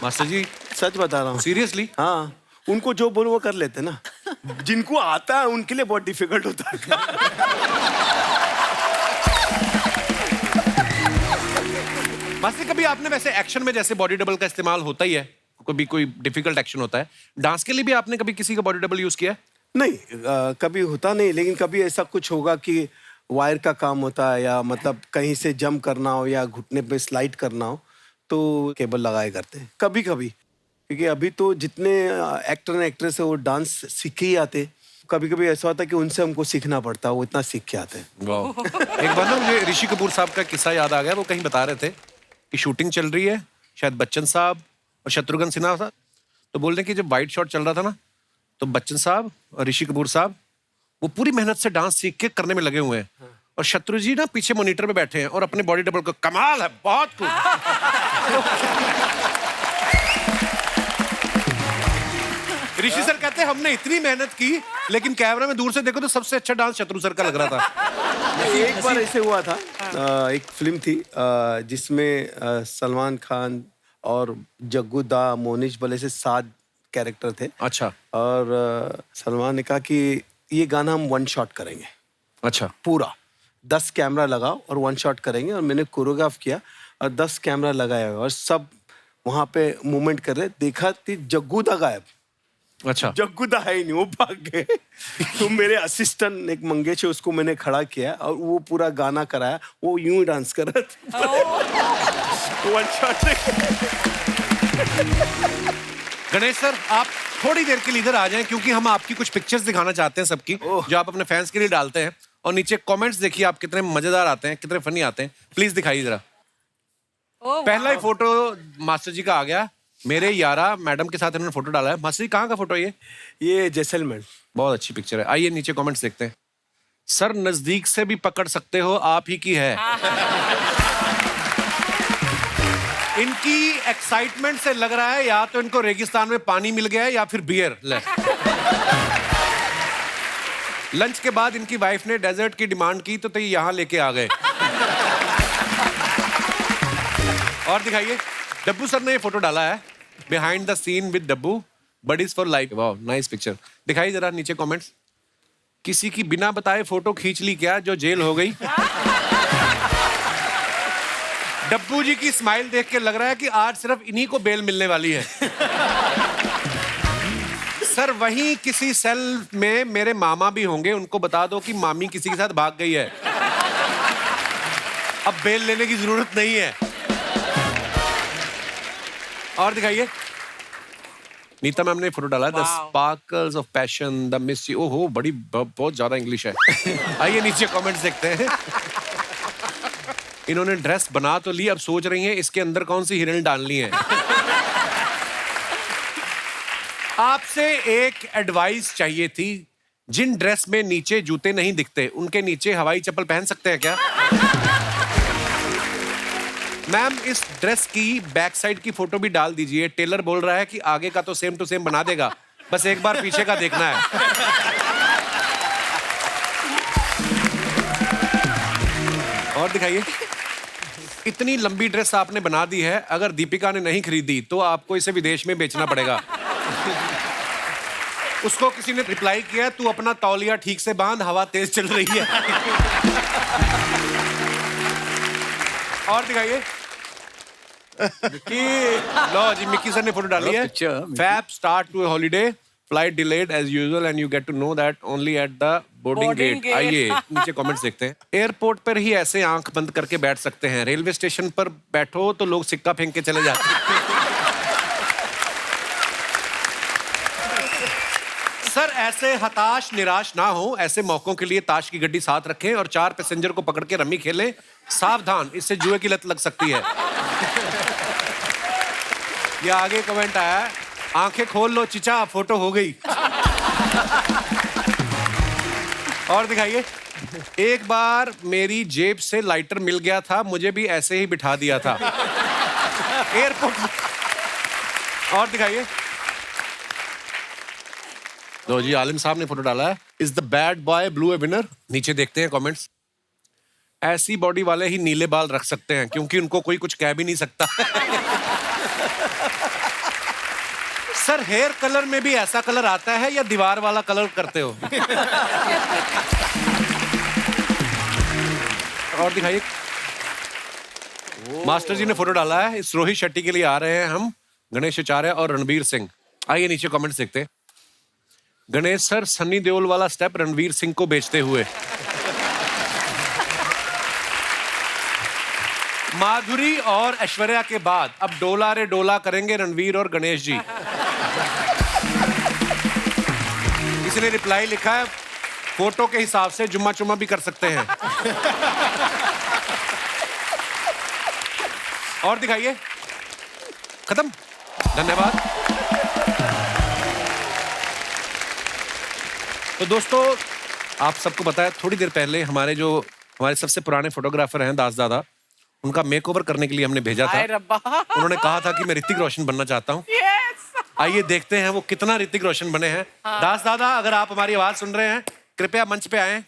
मास्टर जी सच बता रहा हूँ। सीरियसली? हाँ, उनको जो बोलो वो कर लेते ना। जिनको आता है उनके लिए बहुत डिफिकल्ट होता है। मास्टर, कभी आपने वैसे एक्शन में, जैसे बॉडी डबल का इस्तेमाल होता ही है, कभी कोई डिफिकल्ट एक्शन होता है, डांस के लिए भी आपने कभी किसी का बॉडी डबल यूज किया है? नहीं, कभी होता नहीं, लेकिन कभी ऐसा कुछ होगा कि वायर का काम होता है, या मतलब कहीं से जंप करना हो या घुटने पे स्लाइड करना हो, तो केबल लगाए करते हैं कभी कभी। क्योंकि अभी तो जितने एक्टर एक्ट्रेस है वो डांस सीख ही आते, कभी कभी ऐसा होता है कि उनसे हमको सीखना पड़ता है, वो इतना सीख के आते हैं। एक बार ना मुझे ऋषि कपूर साहब का किस्सा याद आ गया। वो कहीं बता रहे थे कि शूटिंग चल रही है, शायद बच्चन साहब और शत्रुघ्न सिन्हा था, तो बोल रहे कि जब वाइड शॉट चल रहा था ना, तो बच्चन साहब और ऋषि कपूर साहब वो पूरी मेहनत से डांस सीख के करने में लगे हुए हैं और शत्रु जी ना पीछे मॉनिटर पे बैठे हैं और अपने बॉडी डबल को कमाल है बहुत कुछ। ऋषि सर कहते हैं हमने इतनी मेहनत की लेकिन कैमरा में दूर से देखो तो सबसे अच्छा डांस शत्रु सर का लग रहा था। एक बार ऐसे हुआ था, एक फिल्म थी जिसमें सलमान खान और जग्गू दा, मोनिश बले से 7 कैरेक्टर थे। अच्छा। और सलमान ने कहा कि ये गाना हम 1 शॉट करेंगे। अच्छा। पूरा 10 कैमरा लगाओ और 1 शॉट करेंगे और मैंने कोरियोग्राफ किया और 10 कैमरा लगाया और सब वहां पे मूवमेंट कर रहे, देखा थी जग्गू दा गायब। अच्छा। जग्गू दा है ही नहीं, वो भाग गए। तो मेरे असिस्टेंट एक मंगेश है, उसको मैंने खड़ा किया और वो पूरा गाना कराया, वो यूं ही डांस कर रहा था। 1 शॉट। गणेश सर आप थोड़ी देर के लिए इधर आ जाएं क्योंकि हम आपकी कुछ पिक्चर्स दिखाना चाहते हैं सबकी जो आप अपने फैंस के लिए डालते हैं और नीचे कमेंट्स देखिए आप कितने मजेदार आते हैं, कितने फनी आते हैं। प्लीज दिखाइए जरा। पहला ही फोटो मास्टर जी का आ गया। मेरे यारा मैडम के साथ इन्होंने फोटो डाला है। मास्टर जी कहाँ का फोटो है ये जैसलमेर। बहुत अच्छी पिक्चर है। आइए नीचे कमेंट्स देखते हैं। सर नजदीक से भी पकड़ सकते हो, आप ही की है। इनकी एक्साइटमेंट से लग रहा है या तो इनको रेगिस्तान में पानी मिल गया है या फिर बियर। लंच के बाद इनकी वाइफ ने डेजर्ट की डिमांड की तो ये यहां लेके आ गए। और दिखाइए डब्बू सर ने ये फोटो डाला है, behind the scene with Dabboo, buddies for life. वाह नाइस पिक्चर। दिखाइए जरा नीचे कमेंट्स। किसी की बिना बताए फोटो खींच ली क्या जो जेल हो गई। डब्बू जी की स्माइल देख के लग रहा है कि आज सिर्फ इन्हीं को बेल मिलने वाली है। सर वहीं किसी सेल में मेरे मामा भी होंगे, उनको बता दो कि मामी किसी के साथ भाग गई है, अब बेल लेने की जरूरत नहीं है। और दिखाइए नीता मैम ने फोटो डाला है, the sparkles of passion, the mystery. ओहो बड़ी बहुत ज्यादा इंग्लिश है। आइए नीचे कमेंट्स देखते हैं। इन्होंने ड्रेस बना तो ली, अब सोच रही हैं इसके अंदर कौन सी हिरन डालनी है। आपसे एक एडवाइस चाहिए थी, जिन ड्रेस में नीचे जूते नहीं दिखते उनके नीचे हवाई चप्पल पहन सकते हैं क्या? मैम इस ड्रेस की बैक साइड की फोटो भी डाल दीजिए। टेलर बोल रहा है कि आगे का तो सेम टू सेम बना देगा, बस एक बार पीछे का देखना है। और दिखाइए। इतनी लंबी ड्रेस आपने बना दी है, अगर दीपिका ने नहीं खरीदी तो आपको इसे विदेश में बेचना पड़ेगा। उसको किसी ने रिप्लाई किया, तू अपना तौलिया ठीक से बांध, हवा तेज चल रही है। और दिखाइए। लो जी मिक्की सर ने फोटो डाली है। Fab start to holiday, flight delayed as usual and you get to know that only at the boarding gate. आइए नीचे कमेंट्स देखते हैं। एयरपोर्ट पर ही ऐसे आंख बंद करके बैठ सकते हैं, रेलवे स्टेशन पर बैठो तो लोग सिक्का फेंक के चले जाते हैं। सर ऐसे हताश निराश ना हो, ऐसे मौकों के लिए ताश की गड्डी साथ रखें और 4 पैसेंजर को पकड़ के रम्मी खेलें। सावधान, इससे जुए की लत लग सकती है। ये आगे कमेंट आया, आंखें खोल लो चिचा, फोटो हो गई। और दिखाइए। एक बार मेरी जेब से लाइटर मिल गया था, मुझे भी ऐसे ही बिठा दिया था एयरपोर्ट। और दिखाइए। लो जी आलिम साहब ने फोटो डाला है, is the bad boy blue A winner. नीचे देखते हैं कमेंट्स। ऐसी बॉडी वाले ही नीले बाल रख सकते हैं क्योंकि उनको कोई कुछ कह भी नहीं सकता। सर हेयर कलर में भी ऐसा कलर आता है या दीवार वाला कलर करते हो? और दिखाइए। मास्टर जी ने फोटो डाला है, इस रोहित शेट्टी के लिए आ रहे हैं हम, गणेश आचार्य और रणवीर सिंह। आइए नीचे कमेंट्स देखते हैं। गणेश सर सन्नी देओल वाला स्टेप रणवीर सिंह को बेचते हुए। माधुरी और ऐश्वर्या के बाद अब डोला रे डोला करेंगे रणवीर और गणेश जी। किसी ने रिप्लाई लिखा है, फोटो के हिसाब से जुम्मा चुम्मा भी कर सकते हैं। और दिखाइए। खत्म, धन्यवाद। तो दोस्तों आप सबको पता है थोड़ी देर पहले हमारे सबसे पुराने फोटोग्राफर हैं दास दादा, उनका मेकओवर करने के लिए हमने भेजा था। हाय रब्बा। उन्होंने कहा था कि मैं ऋतिक रोशन बनना चाहता हूँ। Yes! आइए देखते हैं वो कितना ऋतिक रोशन बने हैं। दास दादा, अगर आप हमारी आवाज सुन रहे हैं, कृपया मंच पे आएं।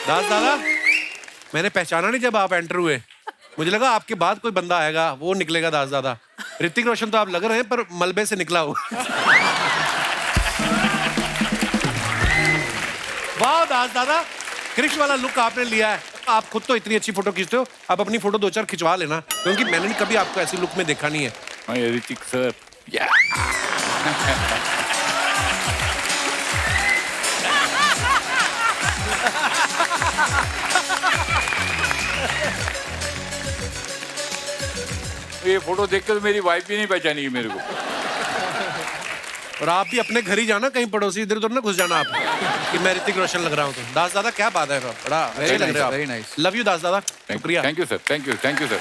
दास दादा, मैंने पहचाना नहीं जब आप एंटर हुए, मुझे लगा आपके बाद कोई बंदा आएगा, वो निकलेगा दास दादा। ऋतिक रोशन तो आप लग रहे हैं पर मलबे से निकला हो। वाह दास दादा, क्रिश वाला लुक आपने लिया है। आप खुद तो इतनी अच्छी फोटो खींचते हो, आप अपनी फोटो 2-4 खिंचवा लेना, क्योंकि मैंने कभी आपको ऐसी लुक में देखा नहीं है। हाँ ये ऋतिक सर। ये फोटो देख के तो मेरी वाइफ भी नहीं पहचानेगी मेरे को। और आप भी अपने घर ही जाना, कहीं पड़ोसी इधर उधर ना घुस जाना आप कि मैं ऋतिक रोशन लग रहा हूँ। तो दास दादा क्या बात है, बड़ा अच्छे लग रहे हो very आप। nice. लव यू दास दादा, शुक्रिया। Thank you sir, thank you sir.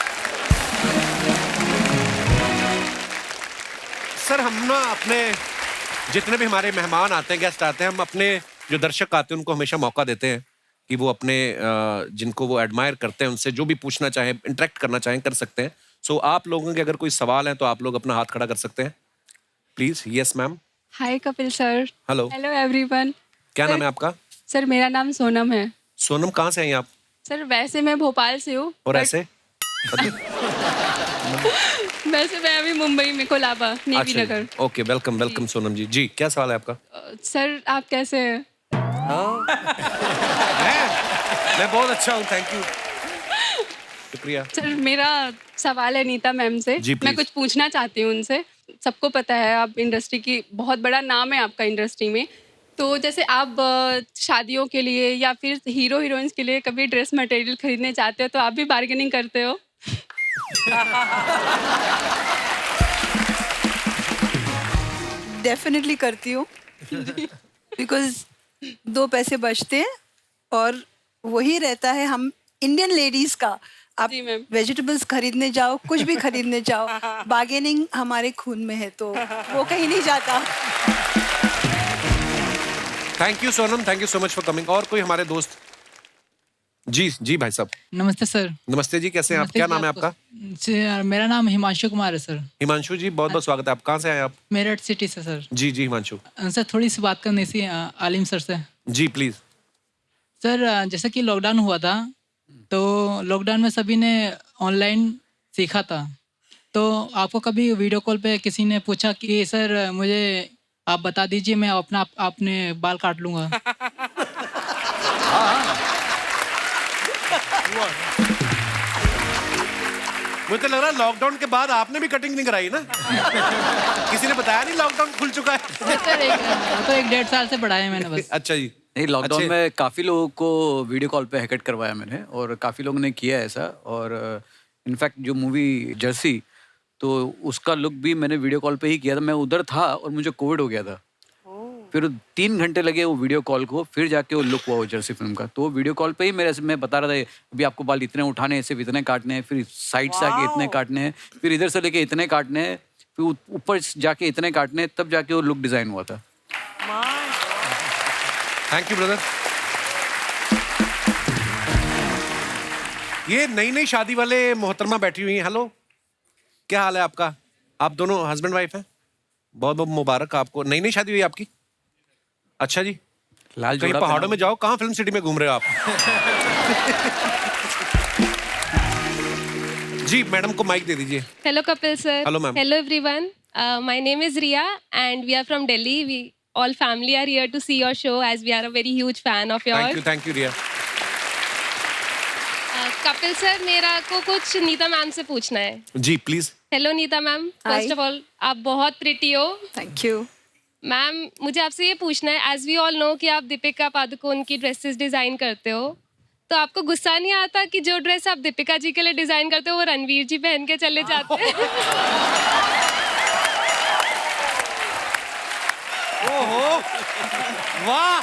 Sir हम ना अपने जितने भी हमारे मेहमान आते हैं, गेस्ट आते हैं, हम अपने जो दर्शक आते हैं उनको हमेशा मौका देते हैं कि वो अपने जिनको वो एडमायर करते हैं उनसे जो भी पूछना चाहें, इंटरेक्ट करना चाहें, कर सकते हैं। सो आप लोगों के अगर कोई सवाल है तो आप लोग अपना हाथ खड़ा कर सकते हैं please. Yes ma'am. Hi Kapil sir. Hello. Hello everyone. क्या नाम है आपका? सर मेरा नाम सोनम है। सोनम, कहाँ से हैं आप? सर वैसे मैं भोपाल से हूँ। और ऐसे? वैसे मैं अभी मुंबई में कोलाबा नेवी नगर। ओके, वेलकम वेलकम सोनम जी। जी क्या सवाल है आपका? सर आप कैसे हैं? मैं बहुत अच्छा हूँ, थैंक यू, शुक्रिया। सर मेरा सवाल है नीता मैम से। जी, मैं please. कुछ पूछना चाहती हूँ उनसे। सबको पता है आप इंडस्ट्री की, बहुत बड़ा नाम है आपका इंडस्ट्री में, तो जैसे आप शादियों के लिए या फिर हीरो हीरोइंस के लिए कभी ड्रेस मटेरियल खरीदने जाते हो तो आप भी बार्गेनिंग करते हो? डेफिनेटली करती हूँ, बिकॉज 2 पैसे बचते हैं और वही रहता है हम इंडियन लेडीज का। आप वेजिटेबल्स खरीदने जाओ, कुछ भी खरीदने जाओ, बार्गेनिंग हमारे खून में है, तो वो कहीं नहीं जाता। Thank you Sonam, thank you so much for coming. और कोई हमारे दोस्त? जी जी भाई साहब। नमस्ते सर। नमस्ते जी, कैसे हैं आप? नमस्ते क्या जी, नाम है आपको- आपका? जी, मेरा नाम हिमांशु कुमार है सर। हिमांशु जी, बहुत बहुत स्वागत है। आप कहाँ से आए आप? मेरठ सिटी से सर। जी जी हिमांशु। सर थोड़ी सी बात करनी थी आलिम सर से। जी प्लीज। सर जैसे कि लॉकडाउन हुआ था, तो लॉकडाउन में सभी ने ऑनलाइन सीखा था, तो आपको कभी वीडियो कॉल पे किसी ने पूछा कि सर मुझे आप बता दीजिए, मैं अपने बाल काट लूंगा? मुझे तो लग रहा है लॉकडाउन के बाद आपने भी कटिंग नहीं कराई ना? किसी ने बताया नहीं लॉकडाउन खुल चुका है? सर तो 1-1.5 साल से बढ़ाया मैंने बस। अच्छा जी। नहीं, लॉकडाउन में काफ़ी लोगों को वीडियो कॉल पे हैकेट करवाया मैंने, और काफ़ी लोगों ने किया ऐसा। और इनफैक्ट जो मूवी जर्सी, तो उसका लुक भी मैंने वीडियो कॉल पे ही किया था। मैं उधर था और मुझे कोविड हो गया था, फिर 3 घंटे लगे वो वीडियो कॉल को, फिर जाके वो लुक हुआ वो जर्सी फिल्म का। तो वो वीडियो कॉल पे ही मैं बता रहा था अभी आपको बाल इतने उठाने हैं, सिर्फ इतने काटने हैं, फिर साइड से आके इतने काटने हैं, फिर इधर से लेके इतने काटने हैं, फिर ऊपर जाके इतने काटने हैं, तब जाके वो लुक डिज़ाइन हुआ था। Thank you brother. ये नई नई शादी वाले मोहतरमा बैठी हुई हैं। हेलो, क्या हाल है आपका? आप दोनों हस्बैंड वाइफ हैं? बहुत बहुत मुबारक आपको। नई नई शादी हुई आपकी? अच्छा जी। लाल कहीं जोड़ा पहाड़ों पहना में जाओ, कहाँ फिल्म सिटी में घूम रहे हो आप? जी मैडम को माइक दे दीजिए। Hello Kapil sir. Hello, ma'am. Hello everyone. My name is Ria and we are from Delhi. We all family are here to see your show as we are a very huge fan of yours. Thank you Riya. Kapil sir, मेरा को कुछ नीता मैम से पूछना है। जी please. Hello Nita ma'am, first of all आप बहुत प्रिटी हो। Thank you ma'am. मुझे आपसे ये पूछना है, एज वी ऑल नो कि आप दीपिका पादुकोण की ड्रेसेस डिजाइन करते हो, तो आपको गुस्सा नहीं आता कि जो ड्रेस आप दीपिका जी के लिए डिजाइन करते हो वो रणवीर जी पहन के चले जाते हैं? ओहो, वाह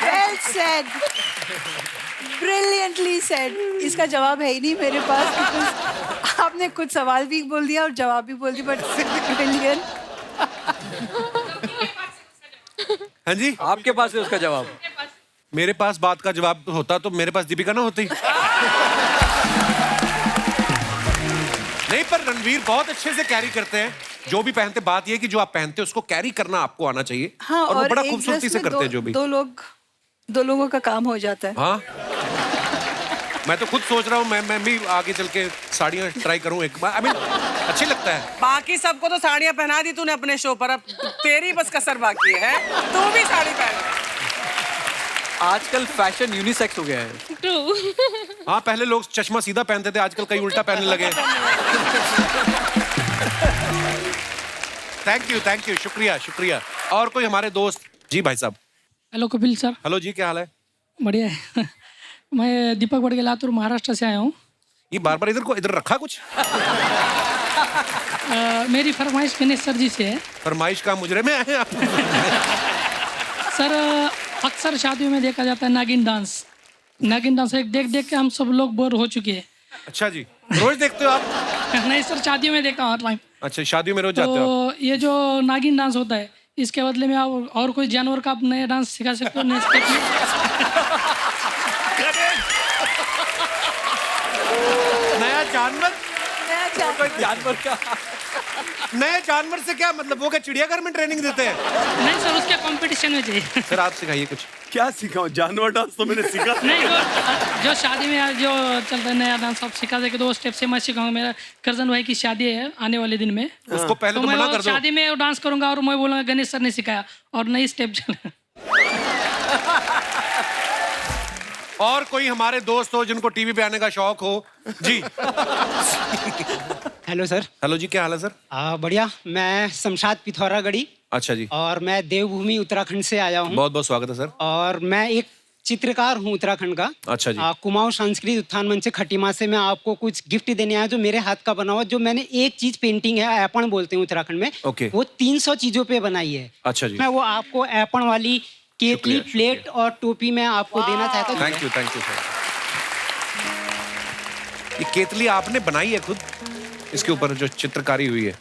वेल सेड, ब्रिलियंटली सेड। इसका जवाब है ही नहीं मेरे पास, because आपने कुछ सवाल भी बोल दिया और जवाब भी बोल दिया, बट ब्रिलियंट। हाँ जी, आपके पास है उसका जवाब। मेरे पास बात का जवाब होता तो मेरे पास दीपिका ना होती। नहीं, पर रणवीर बहुत अच्छे से कैरी करते हैं जो भी पहनते। बात ये कि जो आप पहनते हैं उसको कैरी करना आपको आना चाहिए। हाँ, और वो बड़ा एक खूबसूरती ड्रेस से में करते हैं जो भी। दो लोगों का काम हो जाता है। हाँ, मैं तो खुद सोच रहा हूँ मैं भी आगे चल के साड़ियाँ ट्राई करूँ एक बार। आई मीन अच्छी लगता है। बाकी सबको तो साड़ियाँ पहना दी तूने अपने शो पर, अब तेरी बस कसर बाकी है, तू भी साड़ी पहन। आजकल फैशन यूनिसेक्स हो गया है। ट्रू। हाँ, पहले लोग चश्मा सीधा पहनते थे, आजकल कई उल्टा पहनने लगे। थैंक यू, शुक्रिया शुक्रिया। और कोई हमारे दोस्त? जी भाई साहब। Hello Kapil sir. हेलो जी, क्या हाल है? बढ़िया है। मैं दीपक बड़गे लातूर महाराष्ट्र से आया हूँ। ये बार बार इधर रखा कुछ? मेरी फरमाइश गणेश सर जी से है। फरमाइश का मुजरे में आए आप? सर, अक्सर शादियों में देखा जाता है नागिन डांस। नागिन डांस एक देख देख के हम सब लोग बोर हो चुके हैं। अच्छा जी, रोज देखते हो आप? नहीं सर, शादियों में देखता हूँ हर टाइम। अच्छा, शादियों में रोज जाते हो आप? तो ये जो नागिन डांस होता है, इसके बदले में आप और कोई जानवर का आप नया डांस सिखा सकते हो, नए स्टेप में। नया जानवर? कोई जानवर का? नए जानवर से क्या मतलब? वो क्या चिड़ियाघर में ट्रेनिंग देते हैं? नहीं सर, उसके कंपटीशन में चाहिए। सर आप सिखाइए कुछ। क्या सिखाऊं? जानवर डांस तो मैंने सीखा नहीं, जो शादी में जो चलता है नया डांस आप सिखा देंगे तो वो स्टेप से मैं सिखाऊंगा। मेरा करजन भाई की शादी है आने वाले दिन में। उसको पहले तो मैं मना वो कर दो। शादी में वो डांस करूंगा और मैं बोलूंगा गणेश सर ने सिखाया और नई स्टेप चले। और कोई हमारे दोस्त हो जिनको टीवी पे आने का शौक हो? जी। Hello sir. हेलो जी, क्या हाल है सर? बढ़िया। मैं शमशाद पिथौरागढ़ी अच्छा जी। और मैं देवभूमि उत्तराखंड से आया हूँ। बहुत बहुत स्वागत है सर। और मैं एक चित्रकार हूँ उत्तराखंड का। अच्छा जी। कुमाऊं सांस्कृतिक उत्थान मंच से खटीमा से मैं आपको कुछ गिफ्ट देने आया जो मेरे हाथ का बना हुआ, जो मैंने एक चीज पेंटिंग है, ऐपण बोलते हैं उत्तराखंड में। ओके। वो 300 चीजों पे बनाई है। अच्छा जी। मैं वो आपको ऐपण वाली केतली, प्लेट और टोपी मैं आपको देना चाहता हूँ। Thank you sir. ये केतली आपने बनाई है खुद? इसके ऊपर जो चित्रकारी हुई है,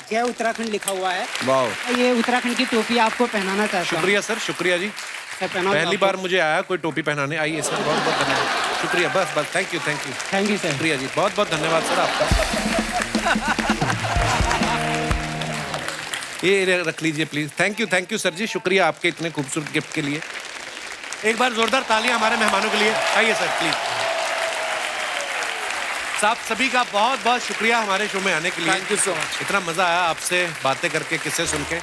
जय उत्तराखंड लिखा हुआ है। वाह। ये उत्तराखंड की टोपी आपको पहनाना चाहता हूँ। शुक्रिया सर, शुक्रिया जी। पहली बार मुझे आया कोई टोपी पहनाने। आइए सर, बहुत बहुत धन्यवाद, शुक्रिया। बस थैंक यू सर। शुक्रिया जी, बहुत बहुत धन्यवाद सर आपका। ये रख लीजिए प्लीज। थैंक यू सर जी, शुक्रिया आपके इतने खूबसूरत गिफ्ट के लिए। एक बार जोरदार तालियां हमारे मेहमानों के लिए। आइए सर प्लीज। साहब सभी का बहुत बहुत शुक्रिया हमारे शो में आने के लिए। Thank you so much. इतना मजा आया आपसे बातें करके, किस्से सुन के।